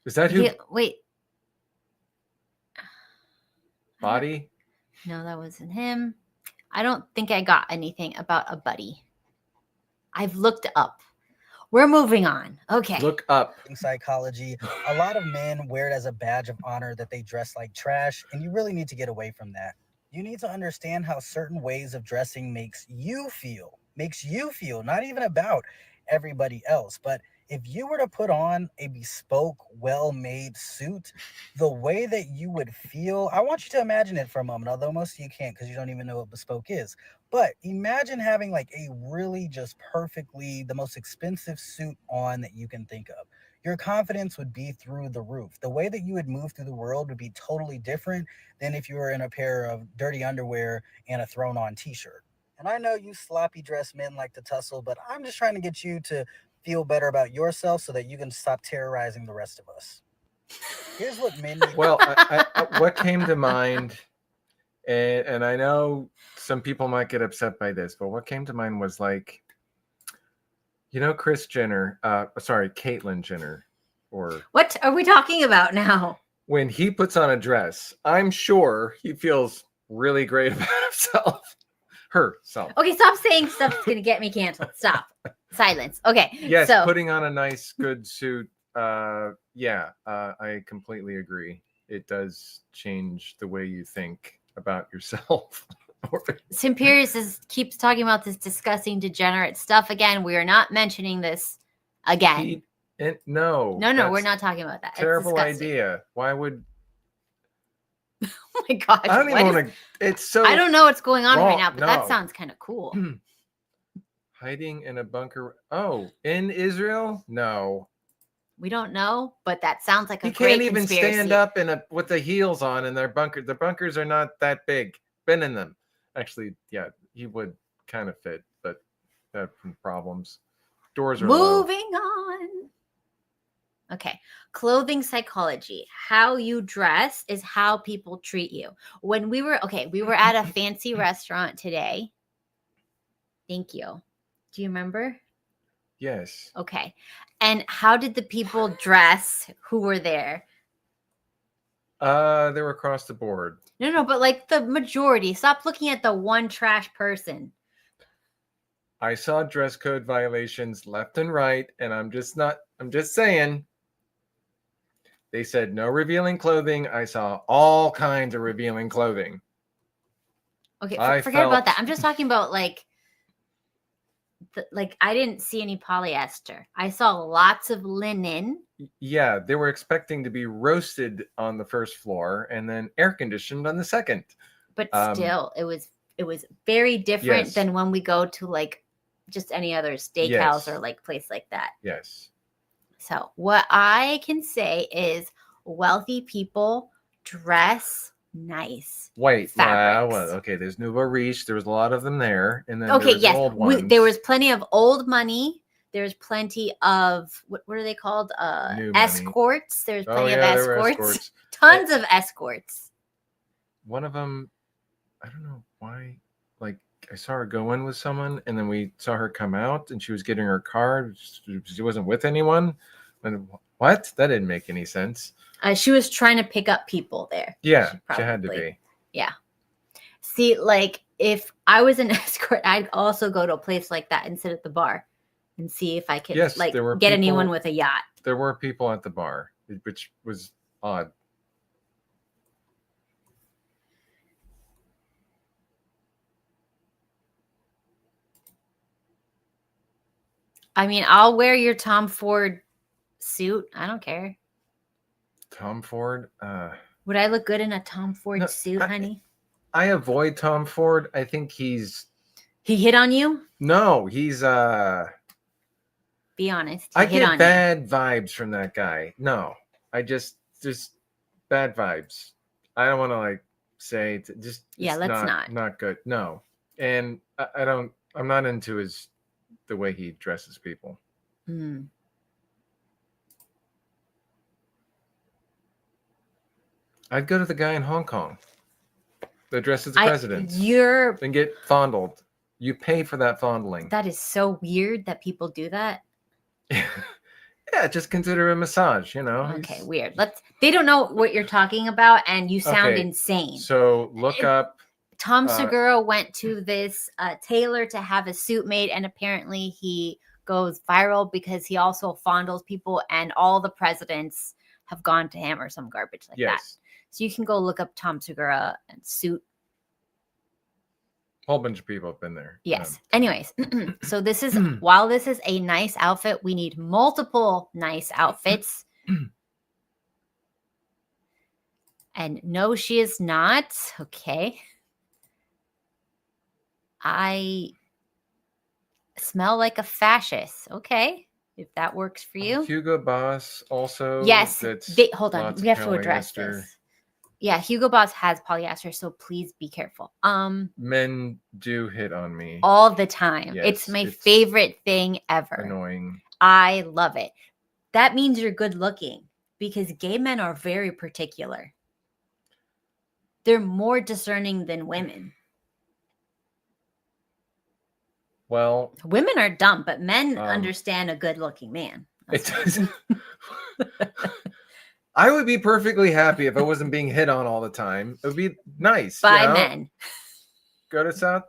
Is that who? Wait. Body? No, that wasn't him. I don't think I got anything about a buddy. I've looked up. We're moving on. Okay. Look up. In psychology, a lot of men wear it as a badge of honor that they dress like trash, and you really need to get away from that. You need to understand how certain ways of dressing makes you feel, not even about everybody else. But if you were to put on a bespoke, well-made suit, the way that you would feel, I want you to imagine it for a moment, although most of you can't because you don't even know what bespoke is. But imagine having like a really just perfectly, the most expensive suit on that you can think of. Your confidence would be through the roof. The way that you would move through the world would be totally different than if you were in a pair of dirty underwear and a thrown-on t-shirt. And I know you sloppy dressed men like to tussle, but I'm just trying to get you to feel better about yourself so that you can stop terrorizing the rest of us. Here's what men need. Well, what came to mind, and I know some people might get upset by this, but what came to mind was like, you know, Caitlyn Jenner, or what are we talking about now? When he puts on a dress, I'm sure he feels really great about himself. Herself. Okay, stop saying stuff that's going to get me canceled. Stop. Silence. Okay. Yes, so putting on a nice, good suit. I completely agree. It does change the way you think about yourself. Simperius keeps talking about this disgusting, degenerate stuff again. We are not mentioning this again. No, we're not talking about that. Terrible idea. Why would? Oh my gosh! I don't even want to. It's so. I don't know what's going on right now, but no. that sounds kind of cool. Hiding in a bunker. Oh, in Israel? No. We don't know, but that sounds like a You great can't even conspiracy. stand up with the heels on in their bunker. The bunkers are not that big. Been in them. Actually, yeah, he would kind of fit, but have some problems. Doors are Moving on. Okay. Clothing psychology. How you dress is how people treat you. When we were at a fancy restaurant today. Thank you. Do you remember? Yes. Okay. And how did the people dress who were there? They were across the board. No, but like the majority. Stop looking at the one trash person. I saw dress code violations left and right, and I'm just saying. They said no revealing clothing. I saw all kinds of revealing clothing. Okay, I forget about that. felt- I'm just talking about like I didn't see any polyester. I saw lots of linen. Yeah, they were expecting to be roasted on the first floor and then air conditioned on the second. But still, it was very different Yes. than when we go to like just any other steakhouse Yes. or like place like that. Yes. So what I can say is wealthy people dress nice. Wait, Fabrics. well, okay. There's Nouveau Riche. There was a lot of them there, and then Okay, there was yes, the old ones. there was plenty of old money. There's plenty of what are they called? New money. Escorts. There's Oh, plenty of yeah, there were escorts. escorts. Tons of escorts. One of them, I don't know why. Like I saw her go in with someone, and then we saw her come out, and she was getting her card. She wasn't with anyone. And what? That didn't make any sense. She was trying to pick up people there. Yeah, she had to probably- be. Yeah. See, like if I was an escort, I'd also go to a place like that and sit at the bar and see if I could Yes, like there were get anyone people- with a yacht. There were people at the bar, which was odd. I mean, I'll wear your Tom Ford suit. I don't care. Tom Ford. Would I look good in a Tom Ford No, suit, honey? I avoid Tom Ford. I think he's He hit on you? he's Be honest. I He hit on get bad vibes from that guy. No, I just bad vibes. I don't want to like say just Yeah, it's let's not good. No, and I don't. I'm not into the way he dresses people. you. Mm. I'd go to the guy in Hong Kong that dresses the president You're and get fondled. You pay for that fondling. that is so weird that people do that. Yeah, just consider a massage. Okay, He's- weird. They don't know what you're talking about, and you sound Okay, insane. So look It- up. Tom Segura went to this tailor to have a suit made, and apparently he goes viral because he also fondles people, and all the presidents have gone to him or some garbage like that. Yes, So you can go look up Tom Segura and suit. a whole bunch of people have been there. Yes. Anyways, so this is while this is a nice outfit, we need multiple nice outfits. And no, she is not. Okay. I smell like a fascist. Okay. If that works for you. Hugo Boss also. Yes. that's Hold on. lots We of have to address polyester. this. Yeah, Hugo Boss has polyester, so please be careful. Men do hit on me. All the time. Yes, it's my it's favorite thing ever. Annoying. I love it. That means you're good looking because gay men are very particular. They're more discerning than women. Well, Women are dumb, but men Um, understand a good looking man. it doesn't. I would be perfectly happy if I wasn't being hit on all the time. It would be nice. By men. Go to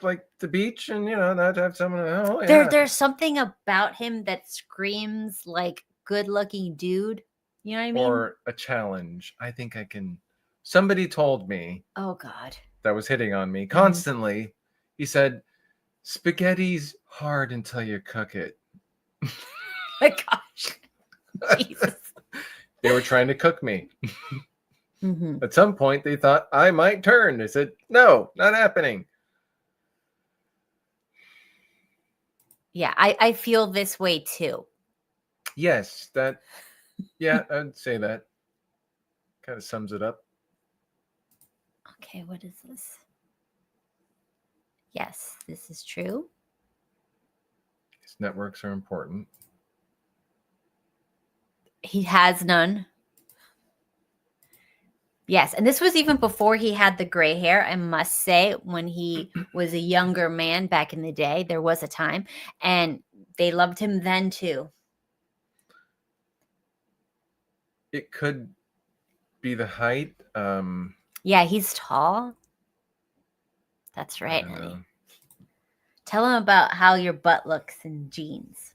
like the beach and not have someone. Oh, yeah. There's something about him that screams like good looking dude. You know what I mean? Or a challenge. I think I can. Somebody told me Oh God. that was hitting on Mm-hmm. me constantly. He said, "Spaghetti's hard until you cook it." My gosh. Jesus. They were trying to cook me. Mhm. At some point, they thought I might turn. They said, "No, not happening." Yeah, I feel this way too. Yes, yeah, I'd say that kind of sums it up. Okay, what is this? Yes, this is true. These networks are important. He has none. Yes, and this was even before he had the gray hair, I must say, when he was a younger man back in the day. There was a time, and they loved him then too. It could be the height. Yeah, he's tall. That's I right, don't honey. know. Tell him about how your butt looks in jeans.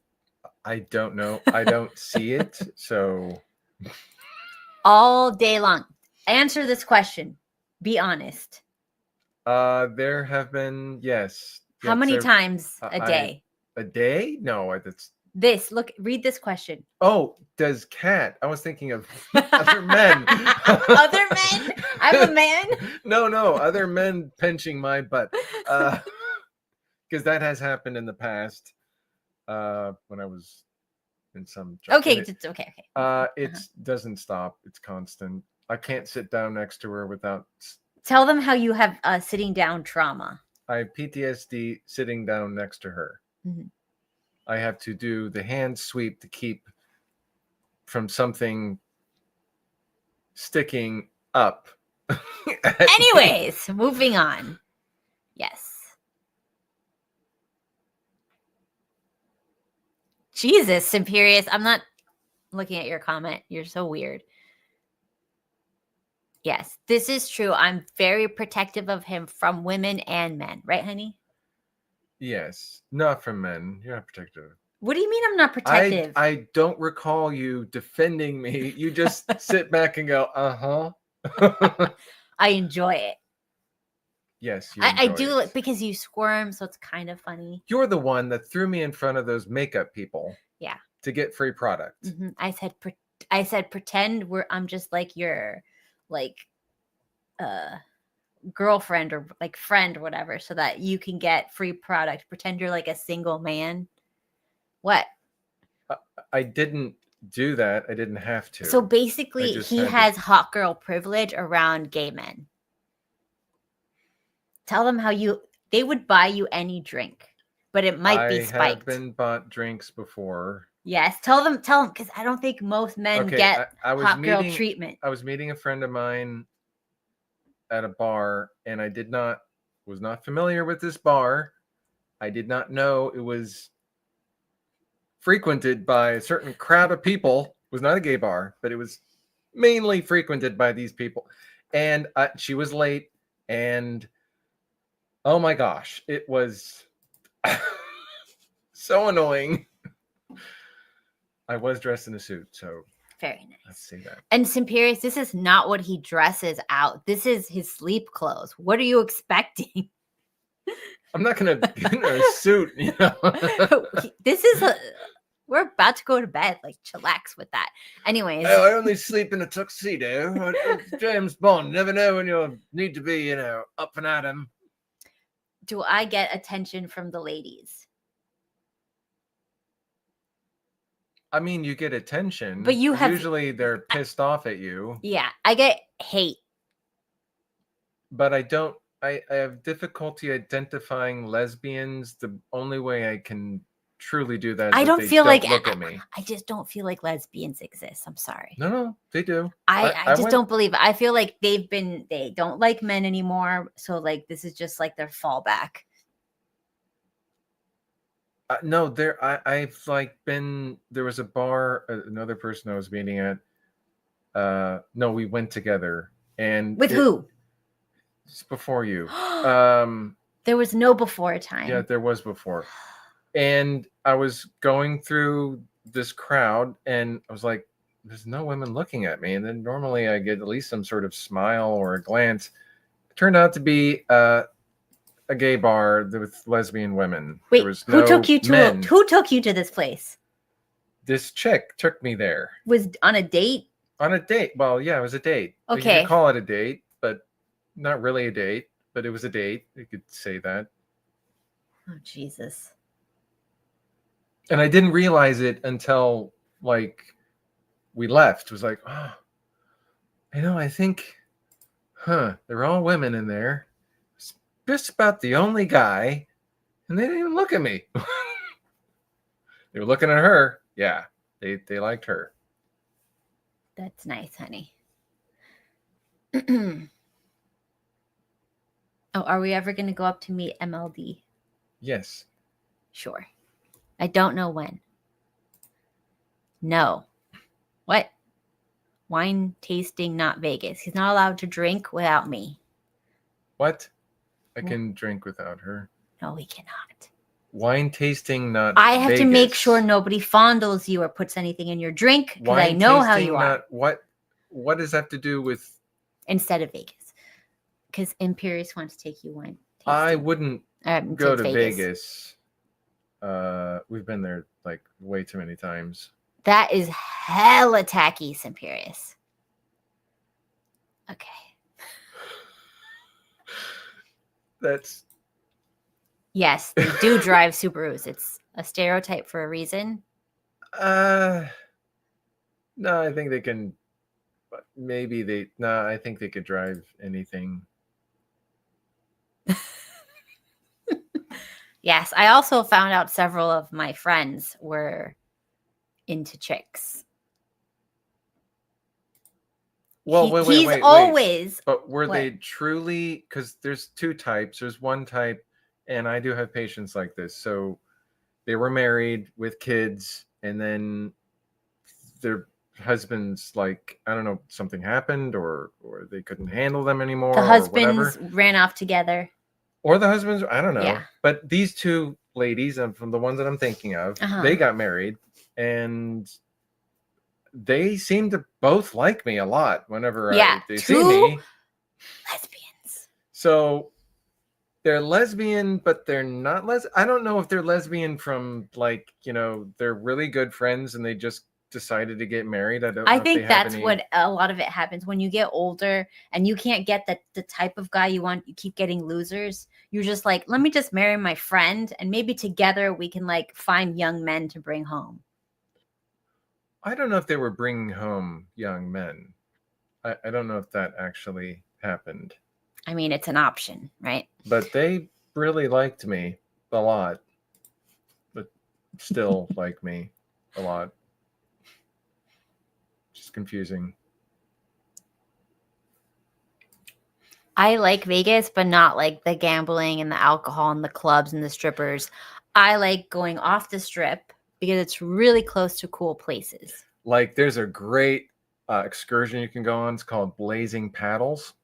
I don't know. I don't see it, so all day long. Answer this question. Be honest. There have been, yes. How many times a day? A day? No, that's. Read this question. Oh, does Cat? I was thinking of other men. Other men? I'm a man. No, other men pinching my butt. Because that has happened in the past. When I was in some job. Okay, it's okay. It doesn't stop. It's constant. I can't sit down next to her without. Tell them how you have sitting down trauma. I have PTSD sitting down next to her. Mhm. I have to do the hand sweep to keep from something sticking up. Anyways, moving on. Yes. Jesus, Imperious. I'm not looking at your comment. You're so weird. Yes, this is true. I'm very protective of him from women and men. Right, honey? Yes. Not from men. You're not protective. What do you mean I'm not protective? I don't recall you defending me. You just sit back and go, uh-huh. I enjoy it. Yes, you I enjoy do it. because you squirm, so it's kind of funny. You're the one that threw me in front of those makeup people. Yeah. To get free product. Mm-hmm. I said pretend I'm just like your girlfriend or like friend or whatever, so that you can get free product. Pretend you're like a single man. What? I didn't do that. I didn't have to. So basically, he has hot girl privilege around gay men. Tell them how they would buy you any drink, but it might be spiked. I have been bought drinks before. Yes, tell them, because I don't think most men get hot girl treatment. I was meeting a friend of mine at a bar, and I was not familiar with this bar. I did not know it was frequented by a certain crowd of people. It was not a gay bar, but it was mainly frequented by these people. And she was late, and oh my gosh, it was so annoying. I was dressed in a suit, so very nice. Let's see that. And Simperius, this is not what he dresses out. This is his sleep clothes. What are you expecting? I'm not gonna get in a suit, you know. We're about to go to bed. Like, chillax with that. Anyways, I only sleep in a tuxedo. James Bond. Never know when you need to be, up and at 'em. Do I get attention from the ladies? I mean, you get attention, but usually they're pissed off at you. Yeah, I get hate. But I have difficulty identifying lesbians. The only way I can truly do that is I don't if feel they like don't look at me. I just don't feel like lesbians exist. I'm sorry. No, they do. I just don't believe it. I feel like they don't like men anymore. So like this is just like their fallback. No, I've there was a bar, another person I was meeting at. No, we went together. And with who? It's before you. There was no before time. Yeah, there was before. And I was going through this crowd and I was like, there's no women looking at me. And then normally I get at least some sort of smile or a glance. It turned out to be a gay bar with lesbian women. Wait, there was no who took you to this place? This chick took me there. Was on a date? On a date. Well, yeah, it was a date. Okay. You could call it a date, but not really a date, but it was a date. You could say that. Oh, Jesus. And I didn't realize it until we left. It was like, oh, I think, they're all women in there. It's just about the only guy, and they didn't even look at me. They were looking at her. Yeah, they liked her. That's nice, honey. Oh, are we ever going to go up to meet MLD? Yes. Sure. I don't know when. No. What? Wine tasting, not Vegas. He's not allowed to drink without me. What? I can drink without her. No, he cannot. Wine tasting, not I have Vegas. to make sure nobody fondles you or puts anything in your drink because I know how you are. What? what does that have to do with? Instead of Vegas, because Imperious wants to take you wine. I tasting. wouldn't go to Vegas. We've been there like way too many times. That is hella tacky, Imperious. Okay. That's Yes, they do drive Subarus. It's a stereotype for a reason. no, I think they can. Maybe they. No, I think they could drive anything. Yes, I also found out several of my friends were into chicks. Well, He's wait. always. But were what? they truly? Because there's two types. There's one type, and I do have patients like this. So they were married with kids, and then their husbands, like, I don't know, something happened, or they couldn't handle them anymore. The or husbands whatever. ran off together. Or the husbands, I don't know. Yeah. But these two ladies, from the ones that I'm thinking of, they got married, and they seem to both like me a lot whenever they see me. Lesbians. So they're lesbian, but they're not I don't know if they're lesbian from, like, they're really good friends and they just decided to get married. I think that's what a lot of it happens when you get older and you can't get the type of guy you want. You keep getting losers. You're just like, let me just marry my friend, and maybe together we can like find young men to bring home. I don't know if they were bringing home young men. I don't know if that actually happened. I mean, it's an option, right? But they really liked me a lot, but still like me a lot. Just confusing. I like Vegas, but not like the gambling and the alcohol and the clubs and the strippers. I like going off the strip because it's really close to cool places. Like, there's a great excursion you can go on. It's called Blazing Paddles.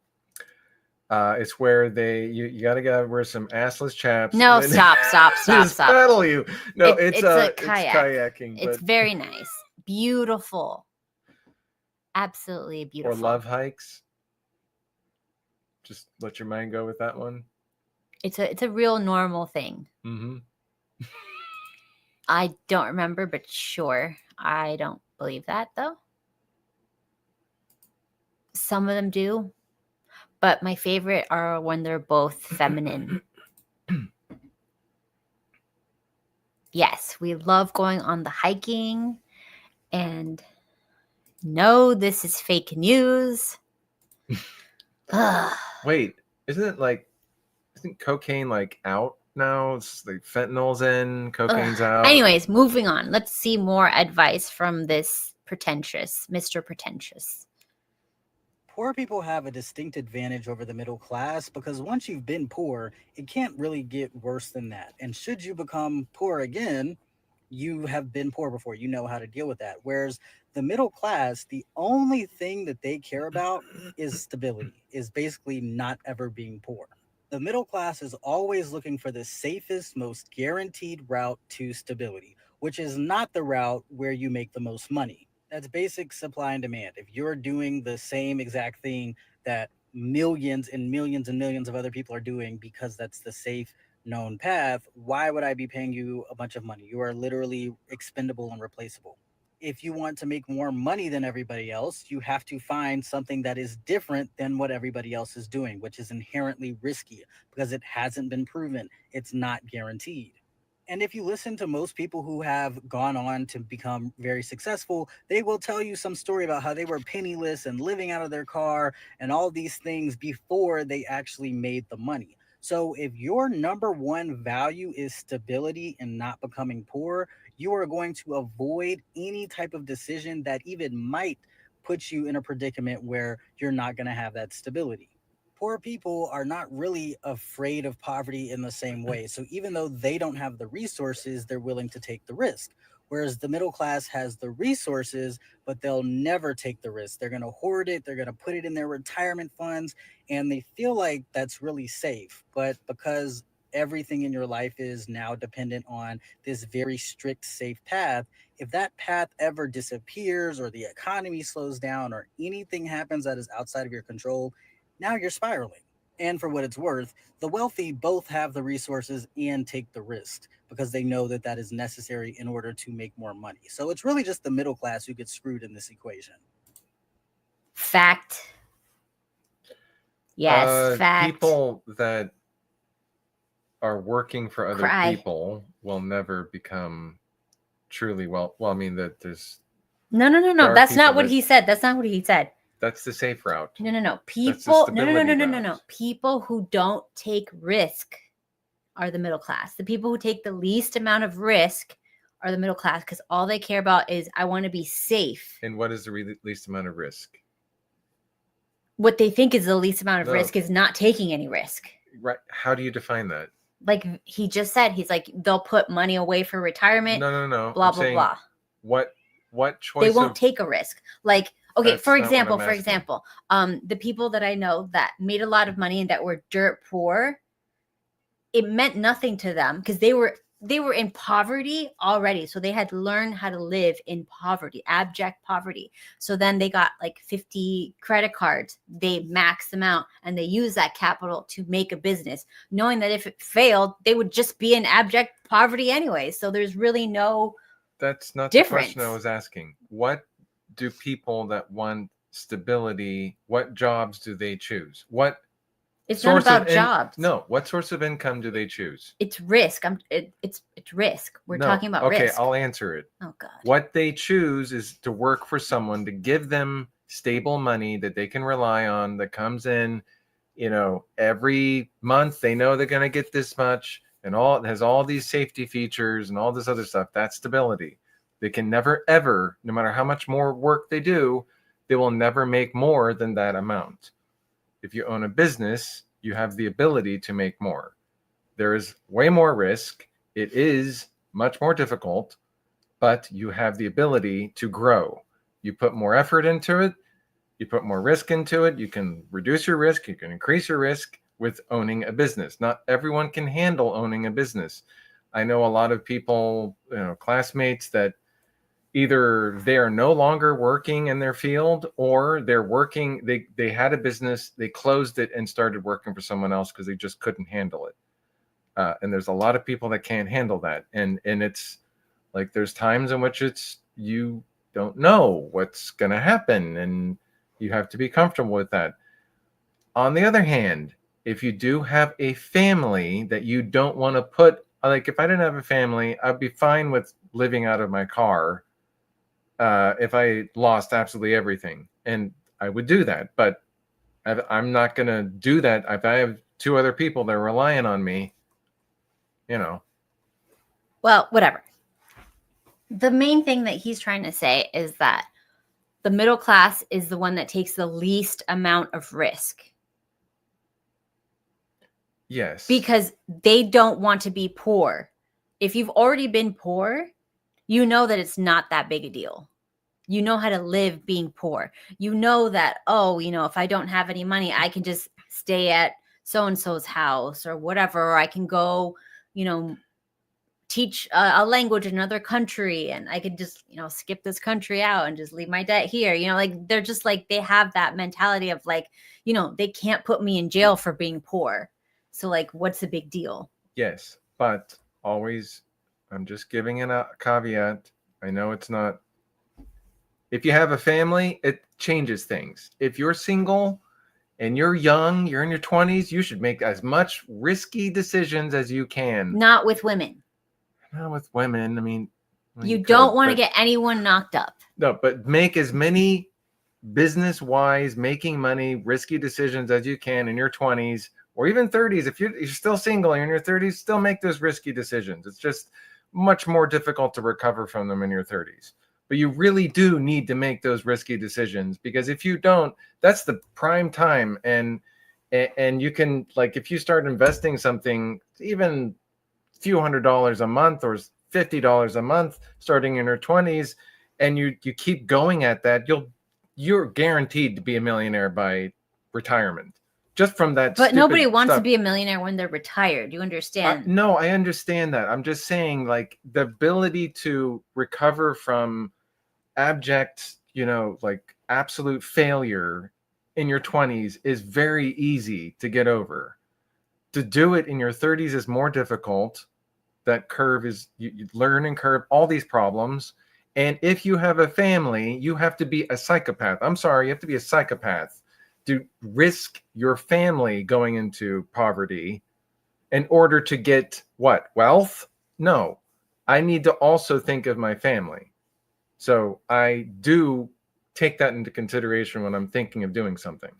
It's where you gotta wear some assless chaps. No, stop. Just paddle you. No, it's a it's kayak. kayaking. It's very nice, beautiful, absolutely beautiful. Or love hikes. Just let your mind go with that one. It's a real normal thing. Mm-hmm. I don't remember, but sure, I don't believe that though. Some of them do. But my favorite are when they're both feminine. Yes, we love going on the hiking. And no, this is fake news. Wait, isn't cocaine like out now? It's like fentanyl's in, cocaine's out. Anyways, moving on. Let's see more advice from this Mr. Pretentious. Poor people have a distinct advantage over the middle class because once you've been poor, it can't really get worse than that. And should you become poor again, you have been poor before. You know how to deal with that. Whereas the middle class, the only thing that they care about is stability, is basically not ever being poor. The middle class is always looking for the safest, most guaranteed route to stability, which is not the route where you make the most money. That's basic supply and demand. If you're doing the same exact thing that millions and millions and millions of other people are doing because that's the safe, known path, why would I be paying you a bunch of money? You are literally expendable and replaceable. If you want to make more money than everybody else, you have to find something that is different than what everybody else is doing, which is inherently risky because it hasn't been proven. It's not guaranteed. And if you listen to most people who have gone on to become very successful, they will tell you some story about how they were penniless and living out of their car and all these things before they actually made the money. So if your number one value is stability and not becoming poor, you are going to avoid any type of decision that even might put you in a predicament where you're not going to have that stability. Poor people are not really afraid of poverty in the same way. So even though they don't have the resources, they're willing to take the risk. Whereas the middle class has the resources, but they'll never take the risk. They're going to hoard it. They're going to put it in their retirement funds, and they feel like that's really safe. But because everything in your life is now dependent on this very strict, safe path. If that path ever disappears or the economy slows down or anything happens that is outside of your control, now you're spiraling. And for what it's worth, the wealthy both have the resources and take the risk because they know that that is necessary in order to make more money. So it's really just the middle class who gets screwed in this equation. Fact. Yes, fact. People that are working for other Cry. people will never become truly well. Well, I mean that there's No. there are That's not people what that- he said. That's not what he said. that's the safe route. No. People. That's the No. stability No. route. People who don't take risk are the middle class. The people who take the least amount of risk are the middle class because all they care about is I want to be safe. And what is the least amount of risk? What they think is the least amount of No. risk is not taking any risk. Right? How do you define that? Like he just said, he's like, they'll put money away for retirement. No. Blah, I'm blah, saying, blah. What choice? They won't take a risk. Like, okay, That's for not what I'm example, asking. the people that I know that made a lot of money and that were dirt poor, it meant nothing to them because they were in poverty already. So they had learned how to live in poverty, abject poverty. So then they got like 50 credit cards. They maxed them out and they use that capital to make a business, knowing that if it failed, they would just be in abject poverty anyway. So there's really no That's not difference. the question I was asking. What do people that want stability, what jobs do they choose? What It's not source of about jobs. No, what source of income do they choose? It's risk. It's risk. We're No. talking about Okay, risk. I'll answer it. Oh God. What they choose is to work for someone to give them stable money that they can rely on that comes in, every month they know they're going to get this much and it has all these safety features and all this other stuff. That's stability. They can never, ever, no matter how much more work they do, they will never make more than that amount. If you own a business, you have the ability to make more. There is way more risk. It is much more difficult, but you have the ability to grow. You put more effort into it. You put more risk into it. You can reduce your risk. You can increase your risk with owning a business. Not everyone can handle owning a business. I know a lot of people, classmates that either they're no longer working in their field or they're working, they had a business, they closed it and started working for someone else because they just couldn't handle it. And there's a lot of people that can't handle that. And it's like there's times in which you don't know what's going to happen and you have to be comfortable with that. On the other hand, if you do have a family that you don't want to put, like if I didn't have a family, I'd be fine with living out of my car if I lost absolutely everything, and I would do that. But I'm not going to do that if I have two other people that are relying on me, Well, whatever. The main thing that he's trying to say is that the middle class is the one that takes the least amount of risk. Yes. Because they don't want to be poor. If you've already been poor, you know that it's not that big a deal. You know how to live being poor. You know that, if I don't have any money, I can just stay at so-and-so's house or whatever, or I can go, teach a language in another country and I could just, skip this country out and just leave my debt here. They're just like, they have that mentality of like, they can't put me in jail for being poor. So like, what's the big deal? Yes, but always, I'm just giving a caveat. I know it's not. If you have a family, it changes things. If you're single and you're young, you're in your 20s, you should make as much risky decisions as you can. Not with women. Not with women. I mean, you don't want to get anyone knocked up. No, but make as many business-wise, making money, risky decisions as you can in your 20s or even 30s. If you're still single and you're in your 30s, still make those risky decisions. It's just much more difficult to recover from them in your 30s. But you really do need to make those risky decisions because if you don't, that's the prime time. And you can, like, if you start investing something, even a few $100s a month or $50 a month starting in your 20s, and you keep going at that, you're guaranteed to be a millionaire by retirement. just from that. But nobody stupid wants to stuff. be a millionaire when they're retired. You understand? No, I understand that. I'm just saying, like, the ability to recover from abject, like absolute failure in your 20s is very easy to get over. To do it in your 30s is more difficult. That curve is, you learn and curve all these problems. And if you have a family, you have to be a psychopath. I'm sorry, you have to be a psychopath to risk your family going into poverty in order to get what? Wealth? No, I need to also think of my family. So I do take that into consideration when I'm thinking of doing something.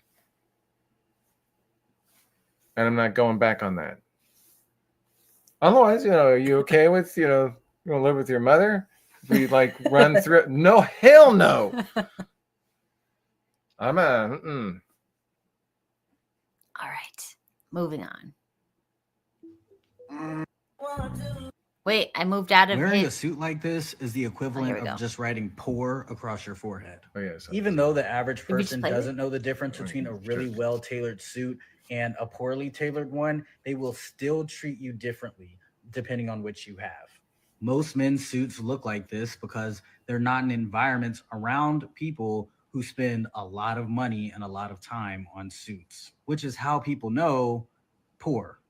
And I'm not going back on that. Otherwise, are you okay with, you want to live with your mother? If we like run through it? No, hell no. I'm All right, moving on. Wait, I moved out of Wearing a his. suit like this is the equivalent we go. of just writing poor across your forehead. Oh, yes. Even though the average we just person play it? doesn't know the difference between a really well-tailored suit and a poorly tailored one, they will still treat you differently depending on which you have. Most men's suits look like this because they're not in environments around people who spend a lot of money and a lot of time on suits, which is how people know poor.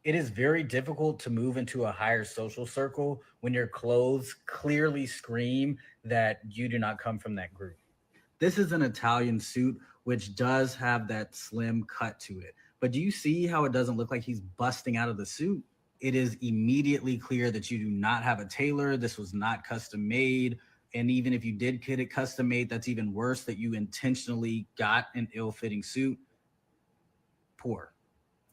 It is very difficult to move into a higher social circle when your clothes clearly scream that you do not come from that group. This is an Italian suit, which does have that slim cut to it. But do you see how it doesn't look like he's busting out of the suit? It is immediately clear that you do not have a tailor. This was not custom made. And even if you did get it custom made, that's even worse, that you intentionally got an ill-fitting suit. Poor.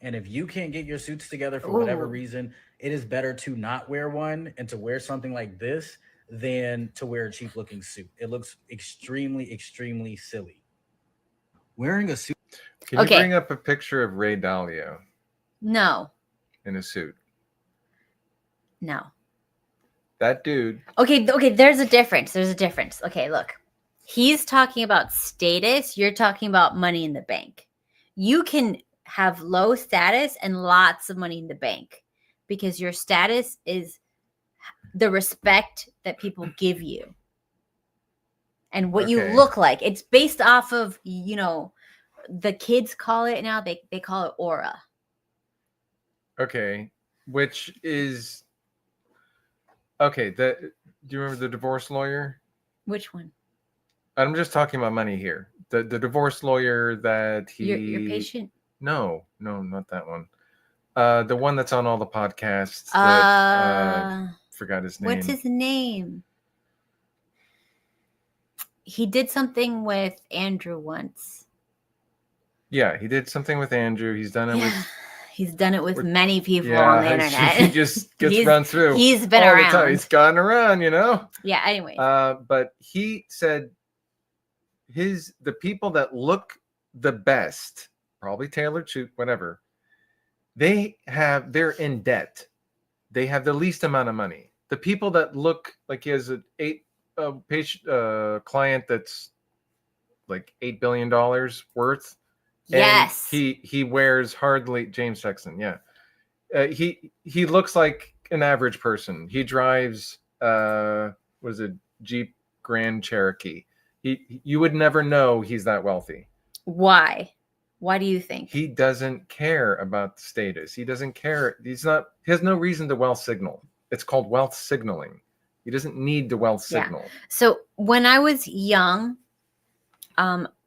And if you can't get your suits together for whatever reason, it is better to not wear one and to wear something like this than to wear a cheap looking suit. It looks extremely, extremely silly. Wearing a suit. Can you bring up a picture of Ray Dalio? No. In a suit? No. That dude. Okay, there's a difference. Okay, look. He's talking about status. You're talking about money in the bank. You can have low status and lots of money in the bank because your status is the respect that people give you and what you look like. It's based off of, the kids call it now, they call it aura. Okay, which is do you remember the divorce lawyer? Which one? I'm just talking about money here. The divorce lawyer that he your patient. No, not that one. The one that's on all the podcasts. That, forgot his name. What's his name? He did something with Andrew once. Yeah, he did something with Andrew. He's done it with. He's done it with many people on the internet. He just gets run through. He's been around. The time. He's gone around, Yeah. Anyway. But he said the people that look the best, probably tailored suit, whatever, they're in debt. They have the least amount of money. The people that look like he has an 8-page client that's like $8 billion worth. Yes. And he wears hardly James Sexton. Yeah. He looks like an average person. He drives Jeep Grand Cherokee. You would never know he's that wealthy. Why? Why do you think? He doesn't care about the status. He doesn't care. He has no reason to wealth signal. It's called wealth signaling. He doesn't need to wealth signal. So when I was young,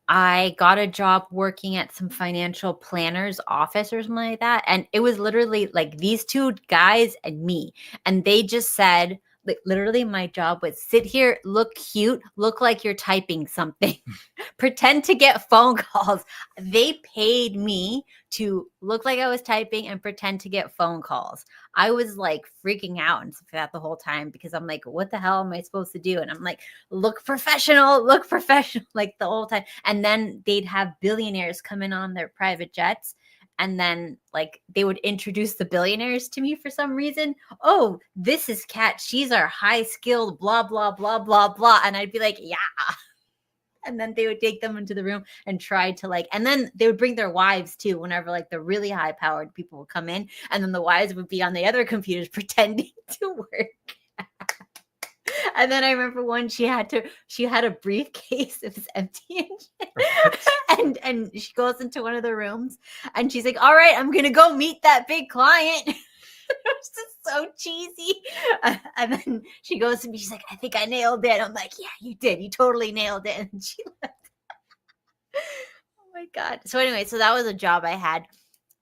I got a job working at some financial planner's office or something like that. And it was literally like these two guys and me. And they just said, like, literally my job was sit here, look cute, look like you're typing something, pretend to get phone calls. They paid me to look like I was typing and pretend to get phone calls. I was like freaking out and stuff like that the whole time because I'm like, what the hell am I supposed to do? And I'm like, look professional, like the whole time. And then they'd have billionaires come in on their private jets. And then like they would introduce the billionaires to me for some reason. Oh, this is Kat. She's our high skilled blah, blah, blah, blah, blah. And I'd be like, yeah. And then they would take them into the room and try to like, and then they would bring their wives too, whenever like the really high powered people would come in. And then the wives would be on the other computers pretending to work. And then I remember one, she had a briefcase, it was empty. And she goes into one of the rooms and she's like, all right, I'm going to go meet that big client. It was just so cheesy. And then she goes to me, she's like, I think I nailed it. I'm like, yeah, you did. You totally nailed it. And she left. Oh my God. So anyway, so that was a job I had.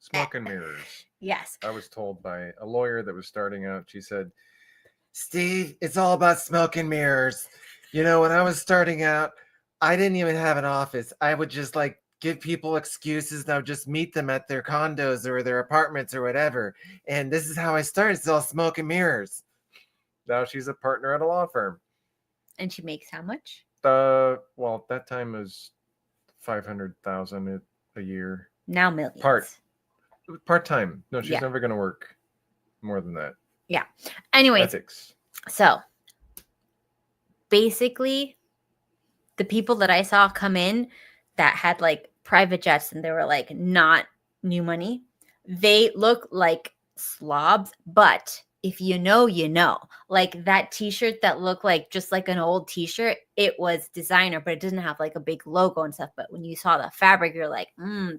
Smoke and mirrors. Yes. I was told by a lawyer that was starting out, she said, Steve, it's all about smoke and mirrors. You know, when I was starting out, I didn't even have an office. I would just like give people excuses and I would just meet them at their condos or their apartments or whatever. And this is how I started. It's all smoke and mirrors. Now she's a partner at a law firm. And she makes how much? Well, at that time it was $500,000 a year. Now millions. Part-time. No, she's Yeah. never going to work more than that. Yeah. Anyways, Ethics. so basically the people that I saw come in that had like private jets and they were like not new money, they look like slobs, but if you know, you know. Like that t-shirt that looked like just like an old t-shirt, it was designer, but it didn't have like a big logo and stuff. But when you saw the fabric, you're like,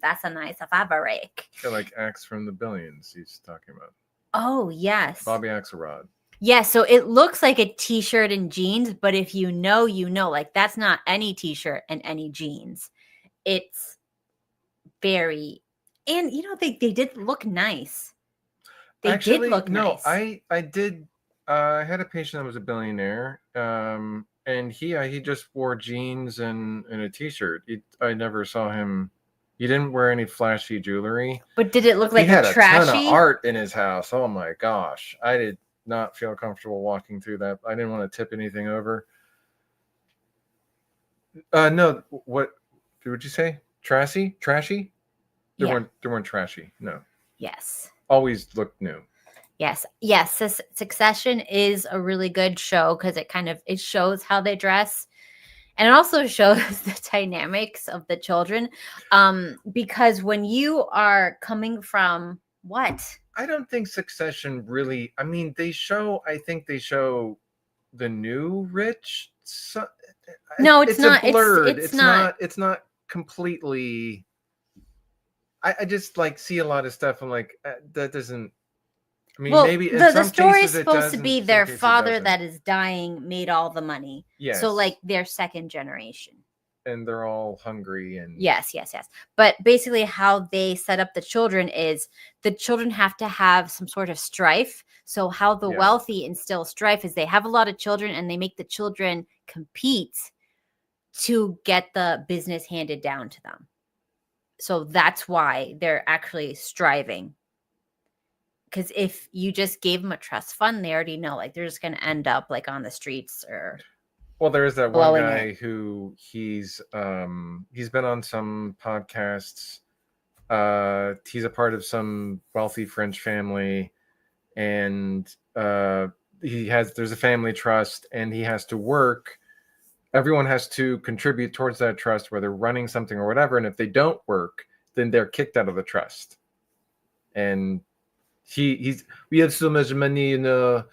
that's a nice fabric. Like Axe from the Billions he's talking about. Oh, yes. Bobby Axelrod. Yeah, so it looks like a t-shirt and jeans, but if you know, you know. Like that's not any t-shirt and any jeans. It's very, and you know, they did look nice. They did look nice. I did. I had a patient that was a billionaire, and he just wore jeans and a t-shirt. I never saw him. He didn't wear any flashy jewelry. But did it look like he had trashy? a ton of art in his house. Oh my gosh, I did not feel comfortable walking through that. I didn't want to tip anything over. No, what would you say? Trashy? They weren't trashy. No. Yes. Always looked new. Yes. Succession is a really good show because it shows how they dress. And it also shows the dynamics of the children. Because when you are coming from what? I don't think Succession really, I mean, I think they show the new rich. No, it's not. Blurred. It's not. It's not completely. I just like see a lot of stuff. I'm like, that doesn't. I mean, well, maybe the story is supposed to be their father that is dying made all the money. Yes. So like they're second generation. And they're all hungry and yes. But basically how they set up the children is the children have to have some sort of strife. So how the wealthy instill strife is they have a lot of children and they make the children compete to get the business handed down to them. So that's why they're actually striving. Because if you just gave them a trust fund, they already know like they're just going to end up like on the streets or. Well, there is that one guy who he's been on some podcasts. He's a part of some wealthy French family, and there's a family trust, and he has to work. Everyone has to contribute towards that trust, whether running something or whatever. And if they don't work, then they're kicked out of the trust. And we have so much money, you know,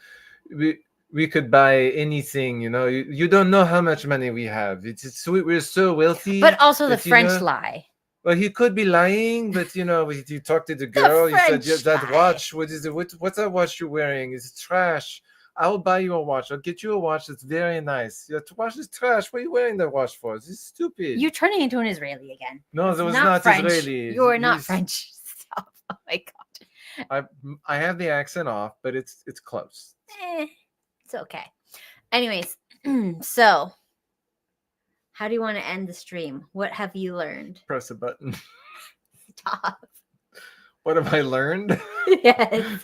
we could buy anything, you know. You don't know how much money we have. We're so wealthy. But also the French lie. Well, he could be lying, but you know, you talked to the girl. You said, yeah, that watch. What is it? What's that watch you're wearing? It's trash. I'll buy you a watch. I'll get you a watch that's very nice. Your watch is trash. What are you wearing that watch for? This is stupid. You're turning into an Israeli again. No, that was not French. Israeli. You're not French. Stop. Oh my God. I have the accent off, but it's close. It's okay. Anyways, so how do you want to end the stream? What have you learned? Press a button. Stop. What have I learned? Yes.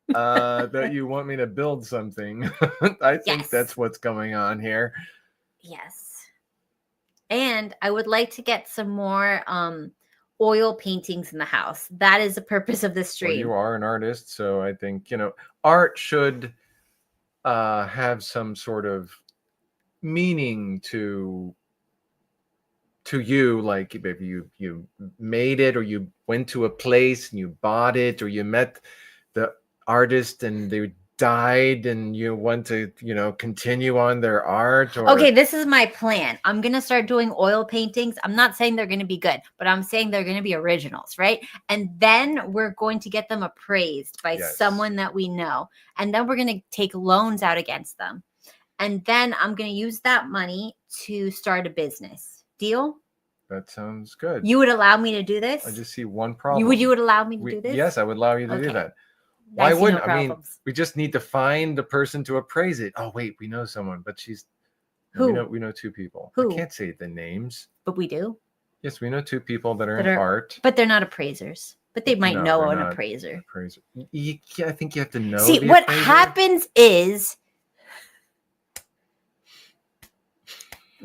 That you want me to build something. I think that's what's going on here. Yes. And I would like to get some more oil paintings in the house. That is the purpose of this stream. Well, you are an artist, so I think, you know, art should have some sort of meaning to you, like if you made it, or you went to a place and you bought it, or you met the artist and they died and you want to, continue on their art, or Okay, this is my plan. I'm going to start doing oil paintings. I'm not saying they're going to be good, but I'm saying they're going to be originals, right? And then we're going to get them appraised by Yes. someone that we know. And then we're going to take loans out against them. And then I'm going to use that money to start a business. Deal? That sounds good. You would allow me to do this? I just see one problem. You would allow me to do this? Yes, I would allow you to do Okay. that. I Why see wouldn't no I mean? problems. We just need to find the person to appraise it. Oh wait, we know someone, but she's Who? We know two people. Who? I can't say the names. But we do. Yes, we know two people that are That in are- art. But they're not appraisers. But they might No, know they're an not appraiser. Appraiser. I think you have to know. See, the what appraiser. happens is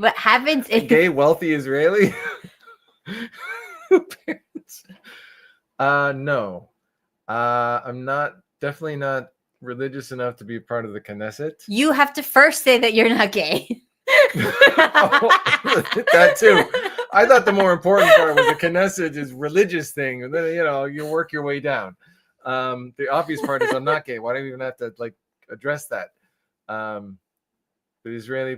A gay, wealthy Israeli. Parents. No. I'm definitely not religious enough to be part of the Knesset. you have to first say that you're not gay. That too. I thought the more important part was the Knesset is religious thing, and then you work your way down. The obvious part is I'm not gay. Why do we even have to address that? The Israeli,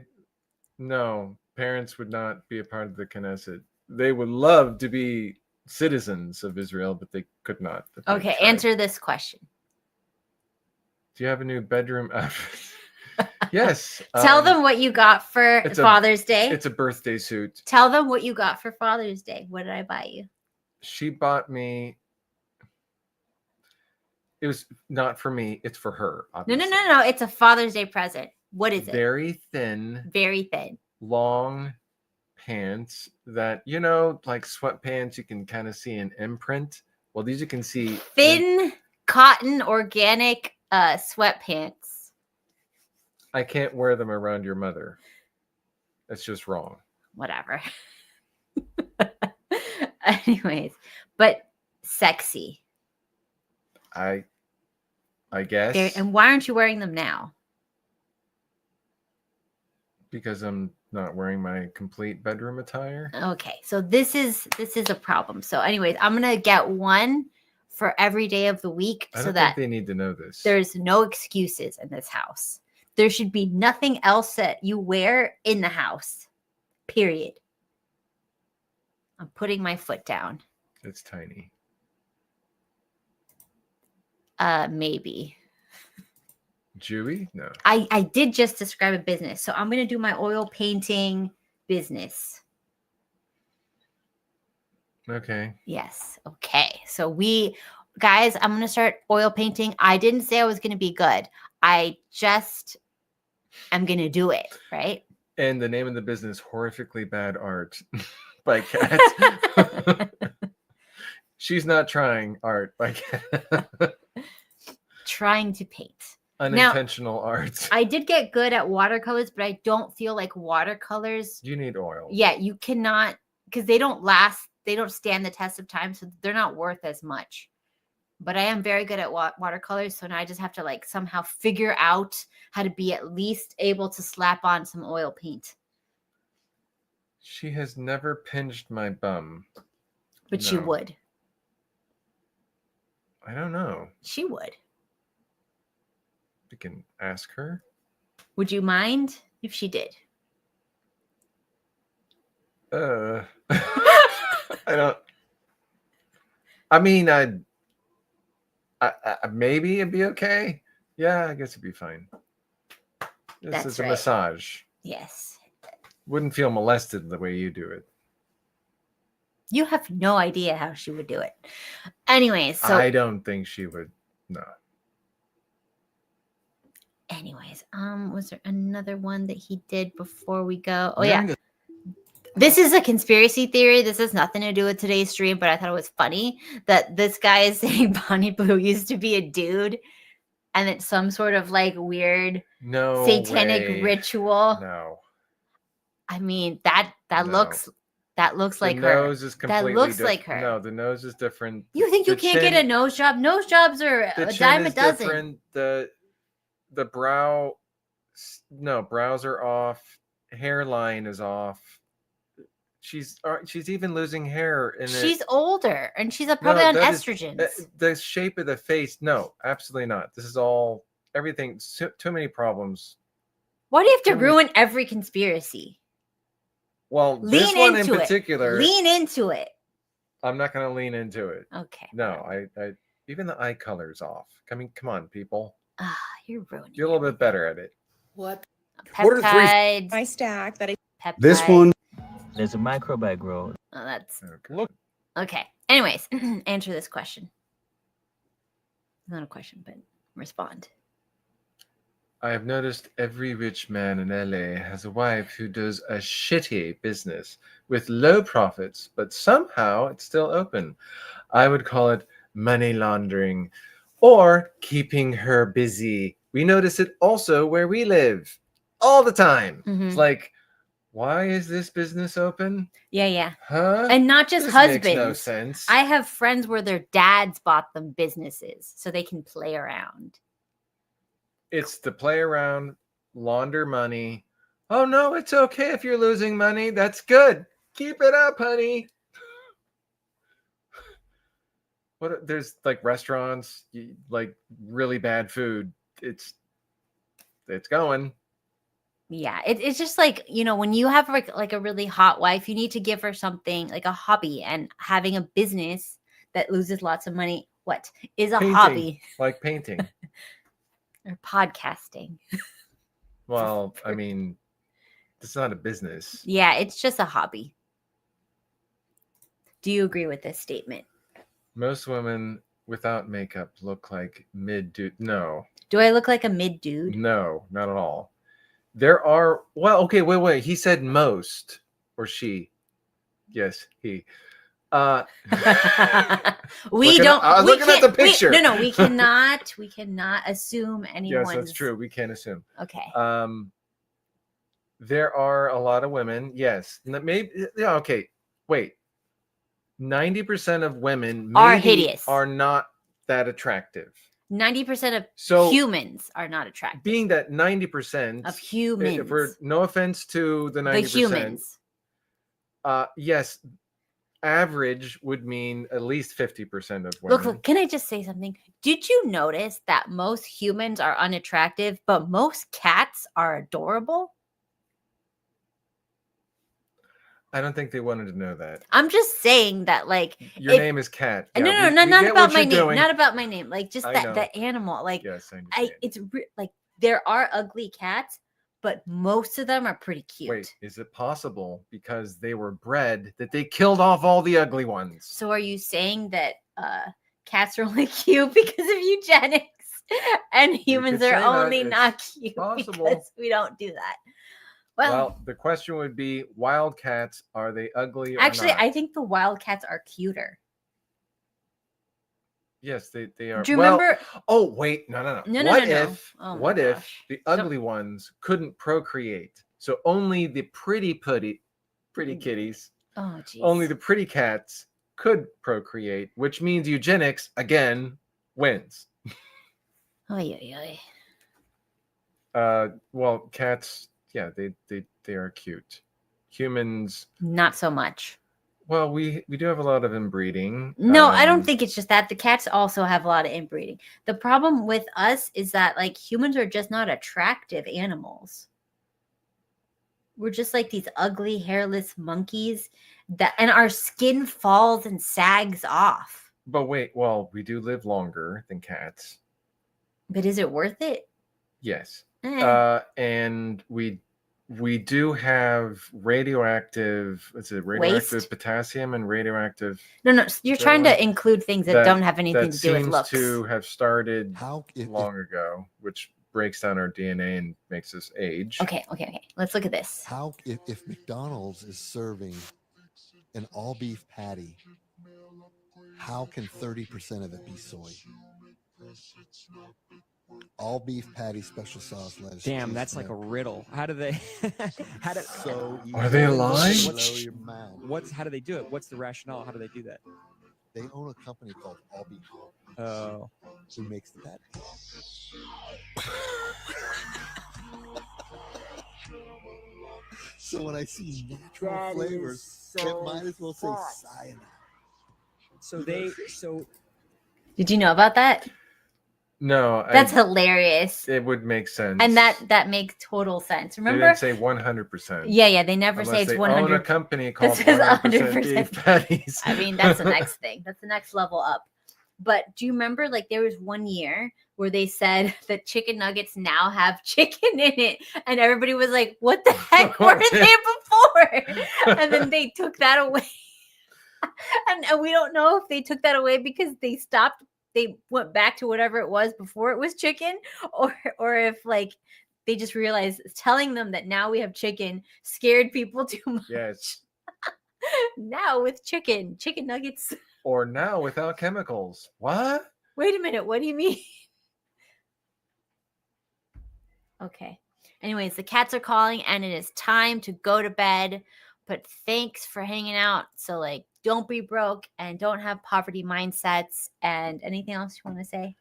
no, parents would not be a part of the Knesset. They would love to be citizens of Israel, but they could not. if they Okay, tried. answer this question. Do you have a new bedroom? Yes. Tell them what you got for it's a- Father's Day. It's a birthday suit. Tell them what you got for Father's Day. What did I buy you? She bought me. It was not for me. It's for her. No. Obviously. It's a Father's Day present. What is it? Very thin, Very thin. long pants that like sweatpants. You can kind of see an imprint. Well, these you can see Thin cotton organic sweatpants. I can't wear them around your mother. That's just wrong. Whatever. Anyways, but sexy. I guess And why aren't you wearing them now? because I'm not wearing my complete bedroom attire. Okay, so this is a problem. So anyways, I'm gonna get one for every day of the week I so don't that think they need to know this. there's no excuses in this house. There should be nothing else that you wear in the house. Period. I'm putting my foot down. It's tiny. Maybe. Jewy? No. I did just describe a business. So I'm gonna do my oil painting business. Okay. Yes. Okay. So guys, I'm going to start oil painting. I didn't say I was going to be good. I just am going to do it. Right. And the name of the business, Horrifically Bad Art by Kat. She's not trying art by Kat. Trying to paint. Unintentional art. I did get good at watercolors, but I don't feel like watercolors. You need oil. Yeah. You cannot, because they don't last. They don't stand the test of time. So they're not worth as much. But I am very good at watercolors. So now I just have to somehow figure out how to be at least able to slap on some oil paint. She has never pinched my bum. But she No. would. I don't know. She would. You can ask her. Would you mind if she did? I don't. I mean, I maybe it'd be okay. Yeah, I guess it'd be fine. This That's is a right. massage. Yes. Wouldn't feel molested the way you do it. You have no idea how she would do it. Anyways, so I don't think she would. No. Was there another one that he did before we go? Oh During yeah. This is a conspiracy theory. This has nothing to do with today's stream, but I thought it was funny that this guy is saying Bonnie Blue used to be a dude and it's some sort of weird No satanic way. ritual. No. I mean, that No. looks like the her. nose is completely looks like her. No, the nose is different. You think you The can't get a chin- nose job? Nose jobs are The a chin dime a is dozen. different. The brow. No, brows are off. hairline is off. She's even losing hair in She's it. older and she's probably on that is- estrogens. the shape of the face. No, absolutely not. This is all everything. Too many problems. Why do you have to too many- ruin every conspiracy? Well, Lean this one in into it. particular, Lean into it. I'm not going to lean into it. Okay. No, I even the eye color's off. I mean, come on, people. Ah, you're ruining You're a little bit better at it. What? What are three- peptides. My stack that I Peptides. This one, there's a microbag road. Oh, that's Okay. Look. okay. Anyways, answer this question. Not a question, but respond. I have noticed every rich man in LA has a wife who does a shitty business with low profits, but somehow it's still open. I would call it money laundering or keeping her busy. We notice it also where we live all the time. Mhm. It's like, why is this business open? Yeah. Huh? And not just This husbands. makes no sense. I have friends where their dads bought them businesses so they can play around. It's to play around, launder money. Oh no, it's okay if you're losing money. That's good. Keep it up, honey. There's like restaurants, like really bad food. It's going. Yeah, it's just like, when you have like a really hot wife, you need to give her something like a hobby, and having a business that loses lots of money, what is a Painting. hobby? Like painting. Or podcasting. Well, I mean, it's not a business. Yeah, it's just a hobby. Do you agree with this statement? Most women without makeup look like mid-dude. No, Do I look like a mid dude? no, not at all. There are, well, okay, wait. He said most, or she. Yes, he. I was looking at the picture. We cannot assume anyone's. Yes, that's true. We can't assume. Okay. There are a lot of women. Yes, maybe. Yeah. Okay. Wait. 90% of women Are hideous. Are not that attractive. 90% of So humans are not attractive. being that 90% Of humans. if we're, no offense to the 90%, The humans. yes, average would mean at least 50% of women. Look, can I just say something? Did you notice that most humans are unattractive, but most cats are adorable? I don't think they wanted to know that. I'm just saying that, like, Your name is Cat. no, Yeah, we not get about what my you're name. doing. Not about my name. Like, just I that know. the animal. Like, Yes, I understand. like there are ugly cats, but most of them are pretty cute. Wait, is it possible because they were bred that they killed off all the ugly ones? So are you saying that cats are only cute because of eugenics and humans could are say that. only It's not cute possible. because we don't do that? Well, the question would be: wild cats, are they ugly? Actually, or not? I think the wild cats are cuter. Yes, they are. Do you Well, remember? oh wait, no. No, What no. if? Oh my What if gosh. the ugly ones couldn't procreate? So only the pretty kitties, Oh, geez. only the pretty cats could procreate, which means eugenics again wins. Oy. Well, cats, yeah, they are cute. Humans, Not so much. well, we do have a lot of inbreeding. No, I don't think it's just that. The cats also have a lot of inbreeding. The problem with us is that, like, humans are just not attractive animals. We're just like these ugly, hairless monkeys and our skin falls and sags off. But wait, well, we do live longer than cats. But is it worth it? Yes. Eh. And we do have radioactive, radioactive Waste? potassium and radioactive No, you're trying to include things that don't have anything that to do with seems looks. to have started How if long ago, which breaks down our DNA and makes us age. Okay. Let's look at this. how if McDonald's is serving an all beef patty, how can 30% of it be soy? All beef patty, special sauce, lettuce. Damn, cheese, that's like a milk. riddle. How do they? How do? So Are they easy. alive? Blow your mind. How do they do it? What's the rationale? How do they do that? They own a company called All Beef, Oh, who makes the patty. So when I see natural flavors, it might as well say cyanide. So Did you know about that? No, That's hilarious. it would make sense. And that makes total sense. They Remember? didn't say 100%. Yeah, they never Unless say it's they 100. own a company called This is 100% beef 100%. patties. I mean, that's the next thing. That's the next level up. But do you remember, like, there was one year where they said that chicken nuggets now have chicken in it, and everybody was like, "What the heck were they before?" And then they took that away, and we don't know if they took that away because they stopped. They went back to whatever it was before it was chicken, or if like they just realized telling them that now we have chicken scared people too much. Yes. Now with chicken nuggets. Or now without chemicals. What? Wait a minute. What do you mean? Okay. Anyways, the cats are calling and it is time to go to bed. But thanks for hanging out. So, like, don't be broke and don't have poverty mindsets. And anything else you want to say?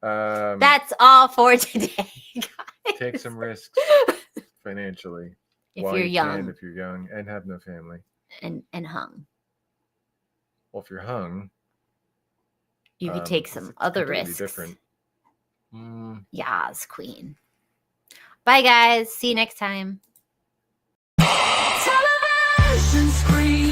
That's all for today, guys. Take some risks financially. If while you're you young. can, if you're young and have no family. And hung. Well, if you're hung, You could take it's some other completely risks. different. Mm. Yas, queen. Bye, guys. See you next time. Television screen.